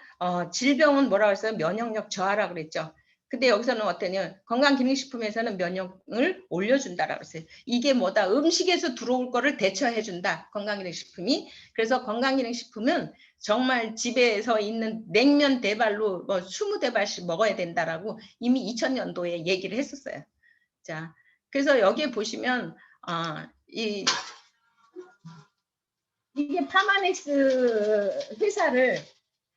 질병은 뭐라고 했어요? 면역력 저하라고 그랬죠. 근데 여기서는 어떠냐? 건강기능식품에서는 면역을 올려준다라고 했어요. 이게 뭐다? 음식에서 들어올 거를 대처해준다. 건강기능식품이. 그래서 건강기능식품은 정말 집에서 있는 냉면 대발로 뭐 20대발씩 먹어야 된다라고 이미 2000년도에 얘기를 했었어요. 자, 그래서 여기에 보시면 이게 파마넥스 회사를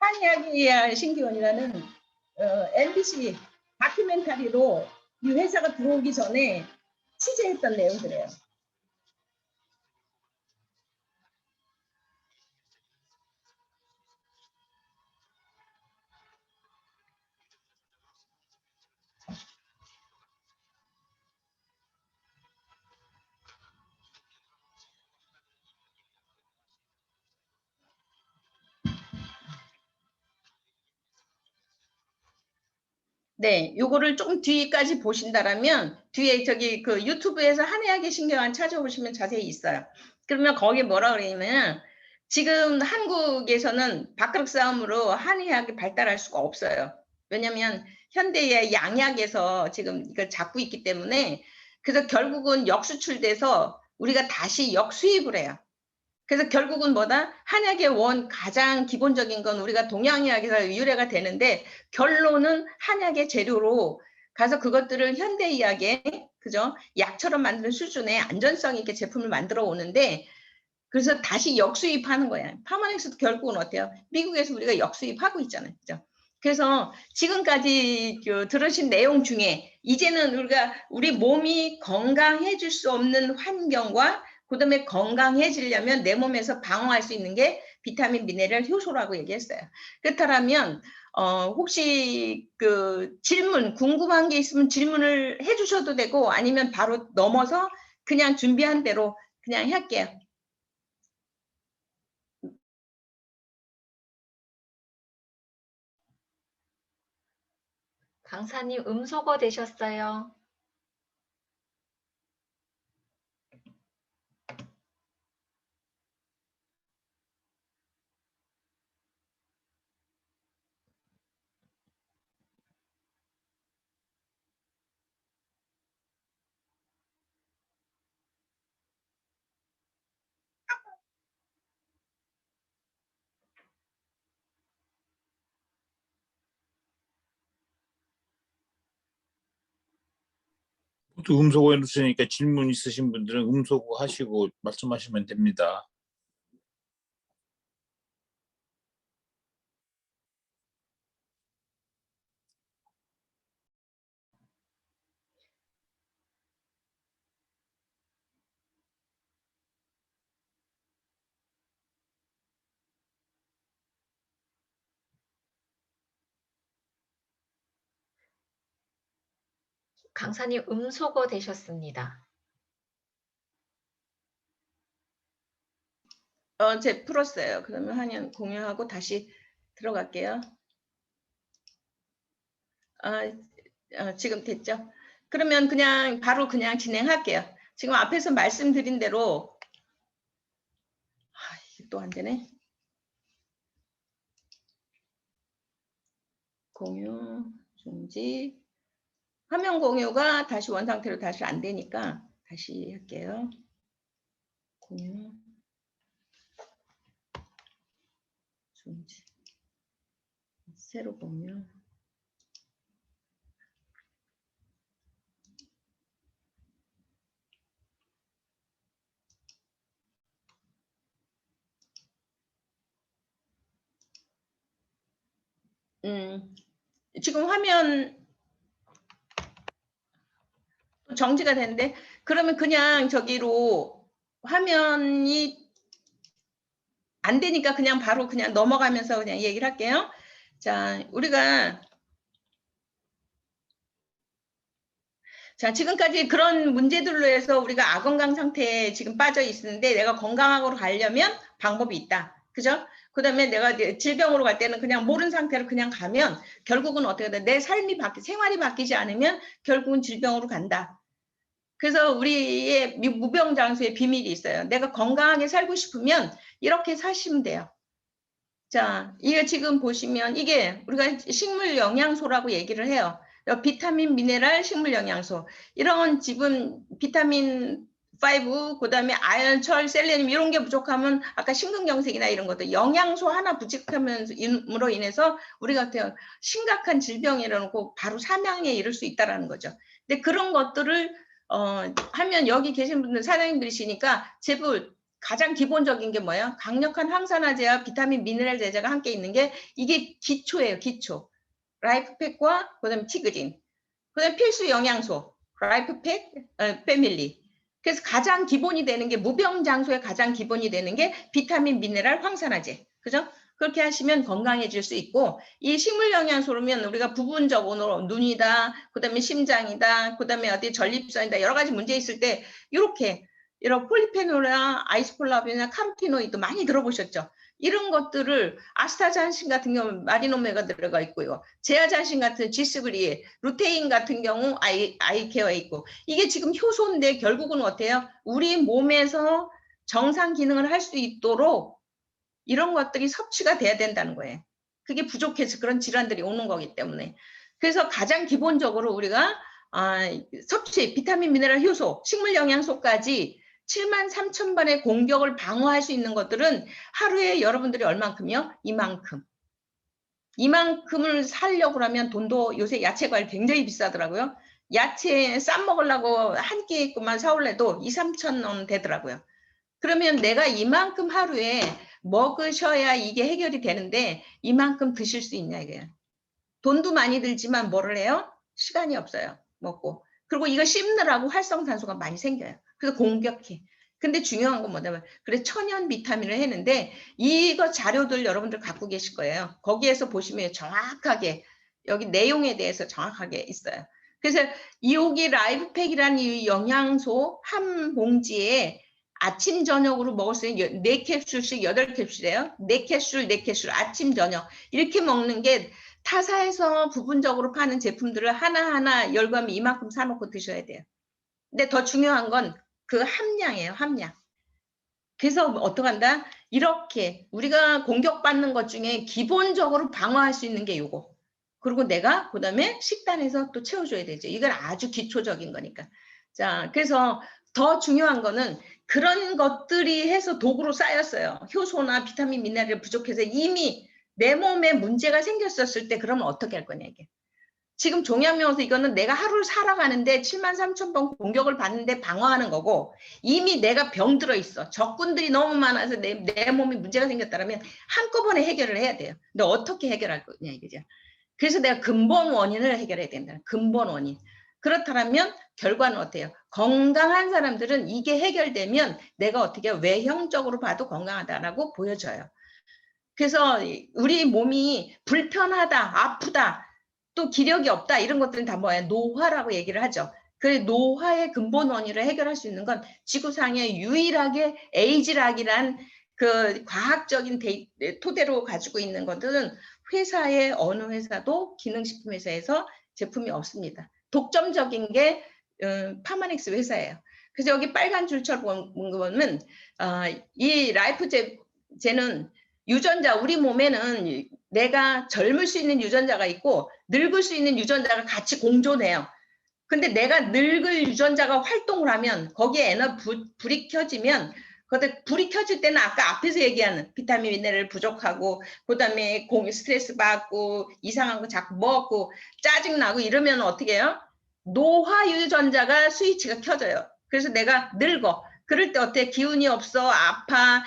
한의학의 신기원이라는 MBC 다큐멘터리로 이 회사가 들어오기 전에 취재했던 내용들이에요. 네, 요거를 조금 뒤까지 보신다라면 뒤에 저기 그 유튜브에서 한의학의 신경을 찾아보시면 자세히 있어요. 그러면 거기에 뭐라 그러냐면 지금 한국에서는 밥그릇 싸움으로 한의학이 발달할 수가 없어요. 왜냐면 현대의 양약에서 지금 이걸 잡고 있기 때문에 그래서 결국은 역수출돼서 우리가 다시 역수입을 해요. 그래서 결국은 뭐다? 한약의 가장 기본적인 건 우리가 동양의학에서 유래가 되는데 결론은 한약의 재료로 가서 그것들을 현대의학에 그죠? 약처럼 만드는 수준의 안전성 있게 제품을 만들어 오는데 그래서 다시 역수입하는 거야. 파마넥스도 결국은 어때요? 미국에서 우리가 역수입하고 있잖아요. 그죠? 그래서 지금까지 들으신 내용 중에 이제는 우리 몸이 건강해질 수 없는 환경과 그다음에 건강해지려면 내 몸에서 방어할 수 있는 게 비타민, 미네랄, 효소라고 얘기했어요. 그렇다면 혹시 그 질문 궁금한 게 있으면 질문을 해주셔도 되고 아니면 바로 넘어서 그냥 준비한 대로 그냥 할게요. 강사님 음소거 되셨어요. 또 음소거 해놓으시니까 질문 있으신 분들은 음소거 하시고 말씀하시면 됩니다. 강사님 음소거 되셨습니다. 제 풀었어요. 그러면 한연 공유하고 다시 들어갈게요. 지금 됐죠? 그러면 그냥 바로 그냥 진행할게요. 지금 앞에서 말씀드린 대로 이게 또 안 되네. 공유, 중지. 화면 공유가 다시 원상태로 다시 안 되니까 다시 할게요. 공유, 중지. 새로 공유. 지금 화면 정지가 되는데 그러면 그냥 저기로 화면이 안 되니까 그냥 바로 그냥 넘어가면서 그냥 얘기를 할게요. 자, 지금까지 그런 문제들로 해서 우리가 아건강 상태에 지금 빠져 있는데 내가 건강하고 가려면 방법이 있다. 그죠? 그 다음에 내가 질병으로 갈 때는 그냥 모르는 상태로 그냥 가면 결국은 어떻게 돼? 내 생활이 바뀌지 않으면 결국은 질병으로 간다. 그래서 우리의 무병장수의 비밀이 있어요. 내가 건강하게 살고 싶으면 이렇게 사시면 돼요. 자, 이게 지금 보시면 이게 우리가 식물 영양소라고 얘기를 해요. 비타민, 미네랄, 식물 영양소. 이런 지금 비타민 5, 그 다음에 아연, 철, 셀레늄 이런 게 부족하면 아까 심근경색이나 이런 것들 영양소 하나 부족함으로 인해서 우리가 심각한 질병이라고 바로 사망에 이를 수 있다는 거죠. 근데 그런 것들을 하면 여기 계신 분들 사장님들이시니까 제불 가장 기본적인 게 뭐예요? 강력한 항산화제와 비타민, 미네랄 제제가 함께 있는 게 이게 기초예요. 기초. 라이프팩과 그다음에 티그린. 그다음에 필수 영양소. 라이프팩, 패밀리. 그래서 가장 기본이 되는 게 무병장수의 가장 기본이 되는 게 비타민, 미네랄, 황산화제. 그죠? 그렇게 하시면 건강해질 수 있고 이 식물 영양소로면 우리가 부분적으로 눈이다, 그다음에 심장이다, 그다음에 어디 전립선이다 여러 가지 문제 있을 때 이렇게 이런 폴리페놀이나 아이소폴라빈이나 카로티노이드 많이 들어보셨죠? 이런 것들을 아스타잔신 같은 경우 마리노메가 들어가 있고요. 제아잔신 같은 지스브리, 루테인 같은 경우 아이케어에 있고, 이게 지금 효소인데 결국은 어때요? 우리 몸에서 정상 기능을 할 수 있도록 이런 것들이 섭취가 돼야 된다는 거예요. 그게 부족해서 그런 질환들이 오는 거기 때문에. 그래서 가장 기본적으로 우리가 섭취, 비타민, 미네랄, 효소, 식물 영양소까지 73,000번의 공격을 방어할 수 있는 것들은 하루에 여러분들이 얼만큼이요? 이만큼. 이만큼을 사려고 하면 돈도 요새 야채 과일 굉장히 비싸더라고요. 야채 쌈 먹으려고 한 끼만 사올래도 2-3천 원 되더라고요. 그러면 내가 이만큼 하루에 먹으셔야 이게 해결이 되는데 이만큼 드실 수 있냐 이게요. 돈도 많이 들지만 뭐를 해요? 시간이 없어요. 먹고. 그리고 이거 씹느라고 활성산소가 많이 생겨요. 그래서 공격해. 근데 중요한 건 뭐냐면 그래 천연 비타민을 했는데 이거 자료들 여러분들 갖고 계실 거예요. 거기에서 보시면 정확하게 여기 내용에 대해서 정확하게 있어요. 그래서 여기 라이브팩이라는 이 영양소 한 봉지에 아침 저녁으로 먹을 수 있는 4캡슐씩 8캡슐이에요. 4캡슐 4캡슐 아침 저녁 이렇게 먹는 게 타사에서 부분적으로 파는 제품들을 하나하나 열감이 이만큼 사놓고 드셔야 돼요. 근데 더 중요한 건 그 함량이에요. 함량. 그래서 어떡한다? 이렇게 우리가 공격받는 것 중에 기본적으로 방어할 수 있는 게 요거. 그리고 내가 그다음에 식단에서 또 채워줘야 되죠. 이건 아주 기초적인 거니까. 자, 그래서 더 중요한 거는 그런 것들이 해서 도구로 쌓였어요. 효소나 비타민, 미네랄이 부족해서 이미 내 몸에 문제가 생겼었을 때 그러면 어떻게 할 거냐 이게. 지금 종양명에서 이거는 내가 하루를 살아가는데 73,000번 공격을 받는데 방어하는 거고 이미 내가 병들어 있어. 적군들이 너무 많아서 내 몸에 문제가 생겼다면 한꺼번에 해결을 해야 돼요. 근데 어떻게 해결할 거냐 이거죠. 그래서 내가 근본 원인을 해결해야 된다. 근본 원인. 그렇다면 결과는 어때요? 건강한 사람들은 이게 해결되면 내가 어떻게 외형적으로 봐도 건강하다라고 보여져요. 그래서 우리 몸이 불편하다, 아프다, 또 기력이 없다 이런 것들은 다 뭐예요? 노화라고 얘기를 하죠. 그 노화의 근본 원인을 해결할 수 있는 건 지구상에 유일하게 에이즈락이란 그 과학적인 토대로 가지고 있는 것들은 회사의 어느 회사도 기능식품 회사에서 제품이 없습니다. 독점적인 게 파마닉스 회사예요. 그래서 여기 빨간 줄처럼 보면 이 라이프제는 유전자, 우리 몸에는 내가 젊을 수 있는 유전자가 있고 늙을 수 있는 유전자가 같이 공존해요. 근데 내가 늙을 유전자가 활동을 하면 거기에 불이 켜지면 불이 켜질 때는 아까 앞에서 얘기하는 비타민 미네랄 부족하고 그다음에 스트레스 받고 이상한 거 자꾸 먹고 짜증나고 이러면 어떻게 해요? 노화 유전자가 스위치가 켜져요. 그래서 내가 늙어. 그럴 때 어때? 기운이 없어, 아파,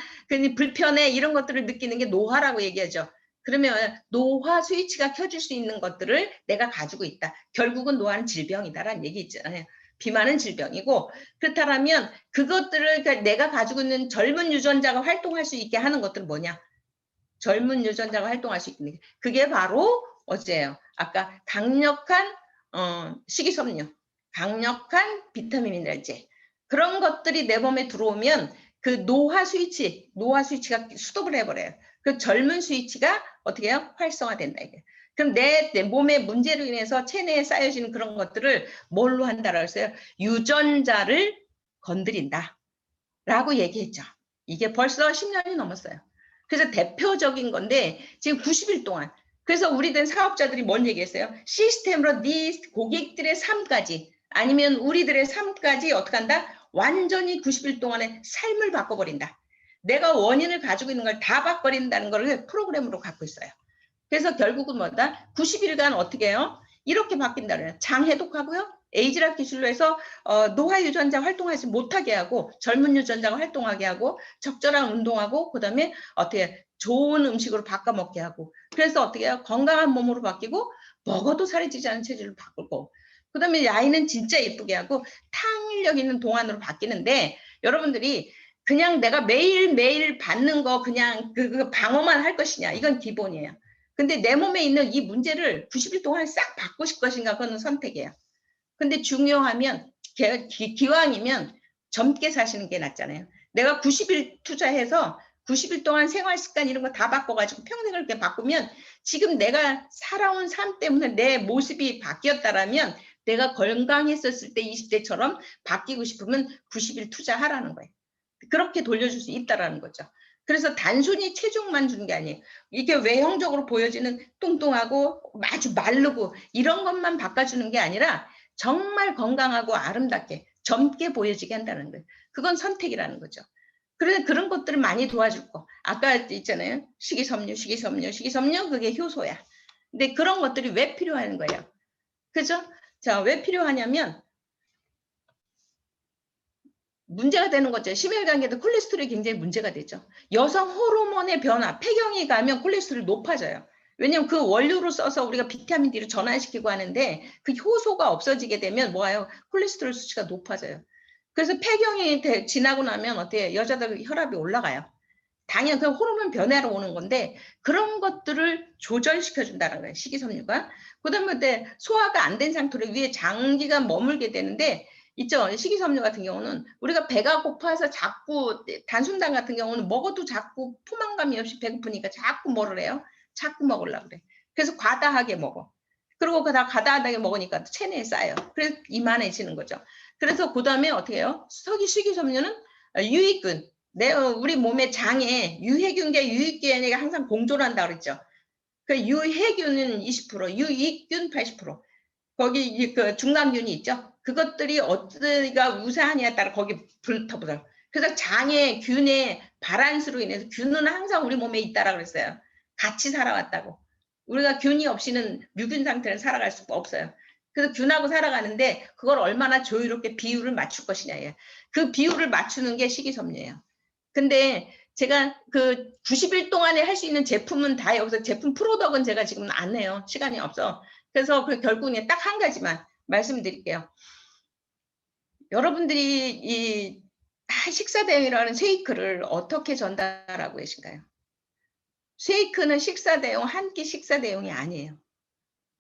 불편해 이런 것들을 느끼는 게 노화라고 얘기하죠. 그러면 노화 스위치가 켜질 수 있는 것들을 내가 가지고 있다. 결국은 노화는 질병이다라는 얘기 있잖아요. 비만은 질병이고 그렇다면 그것들을 그러니까 내가 가지고 있는 젊은 유전자가 활동할 수 있게 하는 것들은 뭐냐? 젊은 유전자가 활동할 수 있는 게 그게 바로 어째요? 아까 강력한 식이섬유, 강력한 비타민 미네랄제 그런 것들이 내 몸에 들어오면 그 노화 스위치가 스톱을 해버려요. 그 젊은 스위치가 어떻게 해요? 활성화된다 이게. 그럼 내 몸의 문제로 인해서 체내에 쌓여지는 그런 것들을 뭘로 한다라고 했어요? 유전자를 건드린다 라고 얘기했죠. 이게 벌써 10년이 넘었어요. 그래서 대표적인 건데 지금 90일 동안 그래서 우리들 사업자들이 뭔 얘기했어요? 시스템으로 네 고객들의 삶까지 아니면 우리들의 삶까지 어떻게 한다? 완전히 90일 동안의 삶을 바꿔버린다. 내가 원인을 가지고 있는 걸 다 바꿔버린다는 걸 프로그램으로 갖고 있어요. 그래서 결국은 뭐다? 90일간 어떻게 해요? 이렇게 바뀐다는 장 해독하고요. 에이즈락 기술로 해서 노화 유전자 활동하지 못하게 하고 젊은 유전자가 활동하게 하고 적절한 운동하고 그다음에 어떻게 좋은 음식으로 바꿔 먹게 하고 그래서 어떻게 해요? 건강한 몸으로 바뀌고 먹어도 살이 찌지 않은 체질로 바꾸고 그다음에 아이는 진짜 예쁘게 하고 탕일력 있는 동안으로 바뀌는데 여러분들이 그냥 내가 매일매일 받는 거 그냥 그 방어만 할 것이냐 이건 기본이에요. 근데 내 몸에 있는 이 문제를 90일 동안 싹 바꾸실 것인가 그건 선택이에요. 근데 중요하면 기왕이면 젊게 사시는 게 낫잖아요. 내가 90일 투자해서 90일 동안 생활 습관 이런 거 다 바꿔가지고 평생을 이렇게 바꾸면 지금 내가 살아온 삶 때문에 내 모습이 바뀌었다라면 내가 건강했었을 때 20대처럼 바뀌고 싶으면 90일 투자하라는 거예요. 그렇게 돌려줄 수 있다라는 거죠. 그래서 단순히 체중만 주는 게 아니에요. 이게 외형적으로 보여지는 뚱뚱하고 아주 마르고 이런 것만 바꿔주는 게 아니라 정말 건강하고 아름답게 젊게 보여지게 한다는 거예요. 그건 선택이라는 거죠. 그래서 그런 것들을 많이 도와줄 거. 아까 있잖아요. 식이섬유 그게 효소야. 근데 그런 것들이 왜 필요한 거예요? 그죠? 자, 왜 필요하냐면 문제가 되는 거죠. 심혈관계도 콜레스테롤이 굉장히 문제가 되죠. 여성 호르몬의 변화, 폐경이 가면 콜레스테롤이 높아져요. 왜냐하면 그 원료로 써서 우리가 비타민 D를 전환시키고 하는데 그 효소가 없어지게 되면 뭐예요? 콜레스테롤 수치가 높아져요. 그래서 폐경이 지나고 나면 어때요? 여자들 혈압이 올라가요. 당연 그 호르몬 변화로 오는 건데 그런 것들을 조절시켜 준다는 거예요. 식이섬유가. 그다음에 소화가 안 된 상태로 위에 장기가 머물게 되는데 있죠. 식이섬유 같은 경우는 우리가 배가 고파서 자꾸 단순당 같은 경우는 먹어도 자꾸 포만감이 없이 배고프니까 자꾸 뭐를 해요? 자꾸 먹으려고 그래. 그래서 과다하게 먹어. 그리고 그 다 과다하게 먹으니까 체내에 쌓여. 그래서 이만해지는 거죠. 그래서 그다음에 어떻게 해요? 식이섬유는 유익균. 우리 몸의 장에 유해균과 유익균이 항상 공존한다고 그랬죠. 그 유해균은 20%, 유익균 80%. 거기 그 중간균이 있죠. 그것들이 어디가 우세하냐에 따라 거기 붙어버려요. 그래서 장의 균의 바란스로 인해서 균은 항상 우리 몸에 있다라고 그랬어요. 같이 살아왔다고. 우리가 균이 없이는 유균 상태를 살아갈 수가 없어요. 그래서 균하고 살아가는데 그걸 얼마나 조유롭게 비율을 맞출 것이냐예요. 그 비율을 맞추는 게 식이섬유예요. 근데 제가 그 90일 동안에 할 수 있는 제품은 다 여기서 제품 프로덕은 제가 지금 안 해요. 시간이 없어. 그래서 결국에 딱 한 가지만 말씀드릴게요. 여러분들이 이 식사 대용이라는 쉐이크를 어떻게 전달하고 계신가요? 쉐이크는 식사 대용, 한 끼 식사 대용이 아니에요.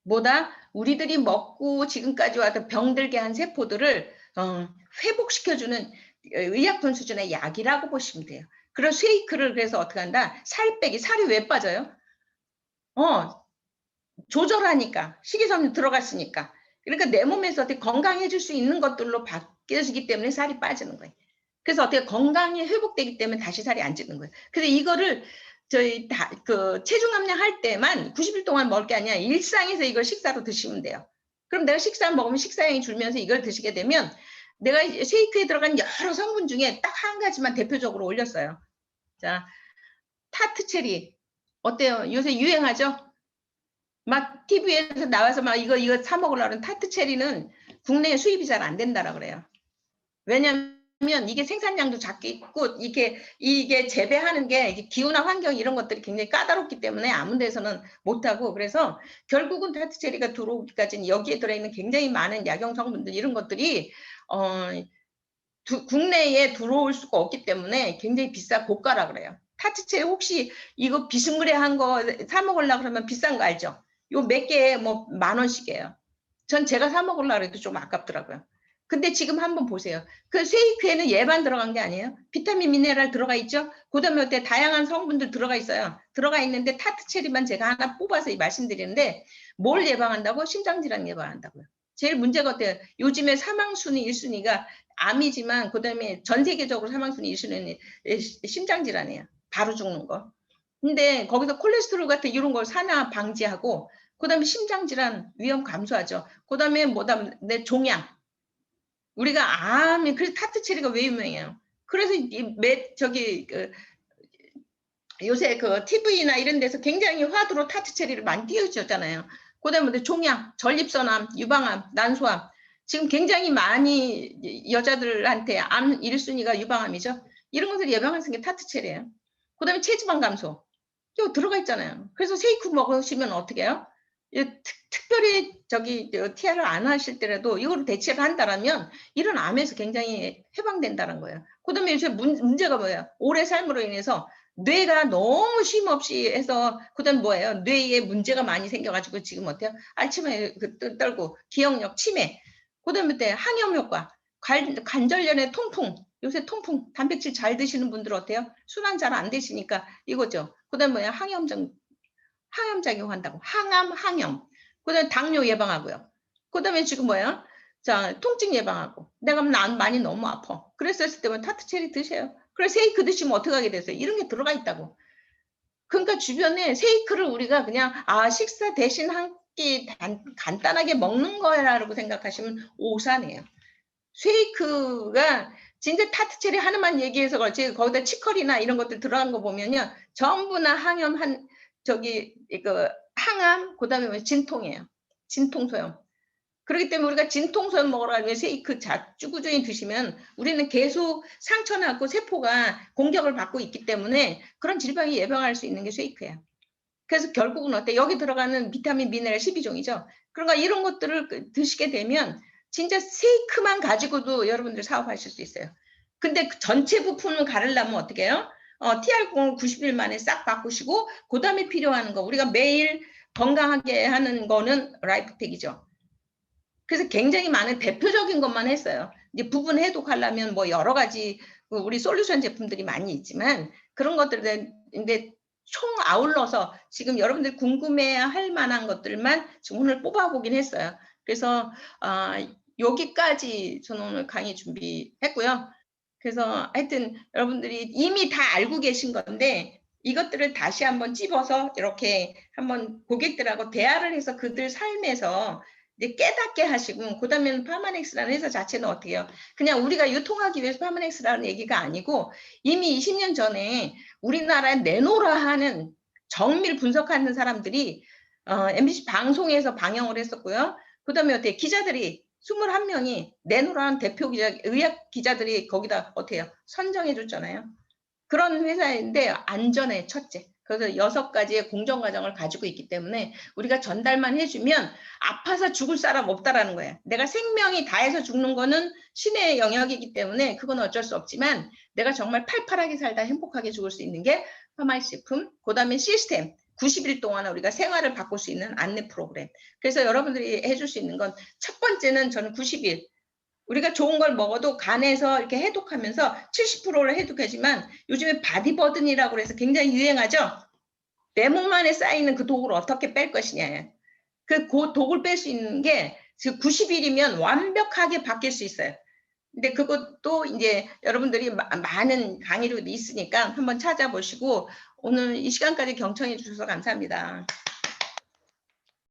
뭐다? 우리들이 먹고 지금까지 왔던 병들게 한 세포들을 회복시켜주는 의약품 수준의 약이라고 보시면 돼요. 그런 쉐이크를 그래서 어떻게 한다? 살 빼기, 살이 왜 빠져요? 조절하니까, 식이섬유 들어갔으니까. 그러니까 내 몸에서 어떻게 건강해질 수 있는 것들로 바뀌어지기 때문에 살이 빠지는 거예요. 그래서 어떻게 건강이 회복되기 때문에 다시 살이 안 찌는 거예요. 그래서 이거를 저희 체중 감량할 때만 90일 동안 먹을 게 아니라 일상에서 이걸 식사로 드시면 돼요. 그럼 내가 식사 먹으면 식사량이 줄면서 이걸 드시게 되면 내가 쉐이크에 들어간 여러 성분 중에 딱 한 가지만 대표적으로 올렸어요. 자, 타트 체리 어때요? 요새 유행하죠? 막 TV에서 나와서 막 이거 사 먹으려는 타트 체리는 국내에 수입이 잘 안 된다라 그래요. 왜냐면 이게 생산량도 작게 있고 이게 재배하는 게 기후나 환경 이런 것들이 굉장히 까다롭기 때문에 아무 데서는 못하고 그래서 결국은 타트 체리가 들어오기까지는 여기에 들어있는 굉장히 많은 약용 성분들 이런 것들이 국내에 들어올 수가 없기 때문에 굉장히 비싸 고가라 그래요. 타트 체리 혹시 이거 비스무리한 거 사 먹으려고 그러면 비싼 거 알죠? 요 몇 개에 뭐 10,000원씩이에요. 전 제가 사 먹으려고 해도 좀 아깝더라고요. 근데 지금 한번 보세요. 그 쉐이크에는 얘만 들어간 게 아니에요. 비타민, 미네랄 들어가 있죠. 그다음에 다양한 성분들 들어가 있어요. 들어가 있는데 타트 체리만 제가 하나 뽑아서 말씀드리는데 뭘 예방한다고? 심장질환 예방한다고요. 제일 문제가 어때요? 요즘에 사망순위 1순위가 암이지만 그다음에 전 세계적으로 사망순위 1순위는 심장질환이에요. 바로 죽는 거. 근데 거기서 콜레스테롤 같은 이런 걸 산화 방지하고 그다음에 심장질환 위험 감소하죠. 그다음에 내 종양. 우리가 암이 그래서 타트 체리가 왜 유명해요? 그래서 요새 그 TV나 이런 데서 굉장히 화두로 타트 체리를 많이 띄워주잖아요. 그다음에 종양, 전립선암, 유방암, 난소암. 지금 굉장히 많이 여자들한테 암 1순위가 유방암이죠. 이런 것을 예방할 수 있는 게 타트 체리예요. 그다음에 체지방 감소. 이거 들어가 있잖아요. 그래서 쉐이크 먹으시면 어떻게 해요? 특별히 TR을 안 하실 때라도 이걸 대체를 한다면 이런 암에서 굉장히 해방된다는 거예요. 그다음에 요새 문제가 뭐예요? 오래 삶으로 인해서 뇌가 너무 쉼없이 해서 그다음 뭐예요? 뇌에 문제가 많이 생겨가지고 지금 어때요? 알츠하이머 떨고 기억력 침해. 그다음에 항염 효과. 관절염에 통풍, 요새 통풍, 단백질 잘 드시는 분들 어때요? 순환 잘 안 되시니까 이거죠. 그다음 뭐야? 항염 작용한다고. 항염. 그다음에 당뇨 예방하고요. 그다음에 지금 뭐야? 자, 통증 예방하고. 내가 난 많이 너무 아파. 그랬을 때면 타트 체리 드세요. 그래 세이크 드시면 어떻게 하게 되세요? 이런 게 들어가 있다고. 그러니까 주변에 세이크를 우리가 그냥 식사 대신 한 끼 간단하게 먹는 거라고 생각하시면 오산해요. 쉐이크가 진짜 타트 체리 하나만 얘기해서 그렇지 거기다 치커리나 이런 것들 들어간 거 보면요 전부나 항염 항암 그다음에 진통이에요. 진통소염. 그렇기 때문에 우리가 진통소염 먹으러 가면 쉐이크 꾸준히 드시면 우리는 계속 상처나고 세포가 공격을 받고 있기 때문에 그런 질병이 예방할 수 있는 게 쉐이크예요. 그래서 결국은 어때? 여기 들어가는 비타민, 미네랄 12종이죠. 그러니까 이런 것들을 드시게 되면 진짜 쉐이크만 가지고도 여러분들 사업하실 수 있어요. 근데 그 전체 부품을 가르려면 어떻게 해요? TR0을 90일 만에 싹 바꾸시고 그 다음에 필요한 거 우리가 매일 건강하게 하는 거는 라이프팩이죠. 그래서 굉장히 많은 대표적인 것만 했어요. 이제 부분 해독하려면 뭐 여러 가지 우리 솔루션 제품들이 많이 있지만 그런 것들은 이제 총 아울러서 지금 여러분들 궁금해할 만한 것들만 지금 오늘 뽑아보긴 했어요. 그래서 여기까지 저는 오늘 강의 준비했고요. 그래서 하여튼 여러분들이 이미 다 알고 계신 건데 이것들을 다시 한번 찝어서 이렇게 한번 고객들하고 대화를 해서 그들 삶에서 이제 깨닫게 하시고 그다음에 파마넥스라는 회사 자체는 어떻게 해요? 그냥 우리가 유통하기 위해서 파마넥스라는 얘기가 아니고 이미 20년 전에 우리나라에 내놓으라 하는 정밀 분석하는 사람들이 MBC 방송에서 방영을 했었고요. 그다음에 어떻게 기자들이 21명이 내놓으라는 대표 기자, 의학 기자들이 거기다 어때요? 선정해 줬잖아요. 그런 회사인데 안전에 첫째. 그래서 6가지의 공정 과정을 가지고 있기 때문에 우리가 전달만 해주면 아파서 죽을 사람 없다라는 거예요. 내가 생명이 다해서 죽는 거는 신의 영역이기 때문에 그건 어쩔 수 없지만 내가 정말 팔팔하게 살다 행복하게 죽을 수 있는 게 파마식품, 그다음에 시스템. 90일 동안 우리가 생활을 바꿀 수 있는 안내 프로그램. 그래서 여러분들이 해줄 수 있는 건 첫 번째는 저는 90일. 우리가 좋은 걸 먹어도 간에서 이렇게 해독하면서 70%를 해독하지만 요즘에 바디버든이라고 해서 굉장히 유행하죠. 내 몸 안에 쌓이는 그 독을 어떻게 뺄 것이냐. 그 독을 뺄 수 있는 게 90일이면 완벽하게 바뀔 수 있어요. 근데 그것도 이제 여러분들이 많은 강의로 있으니까 한번 찾아보시고 오늘 이 시간까지 경청해 주셔서 감사합니다.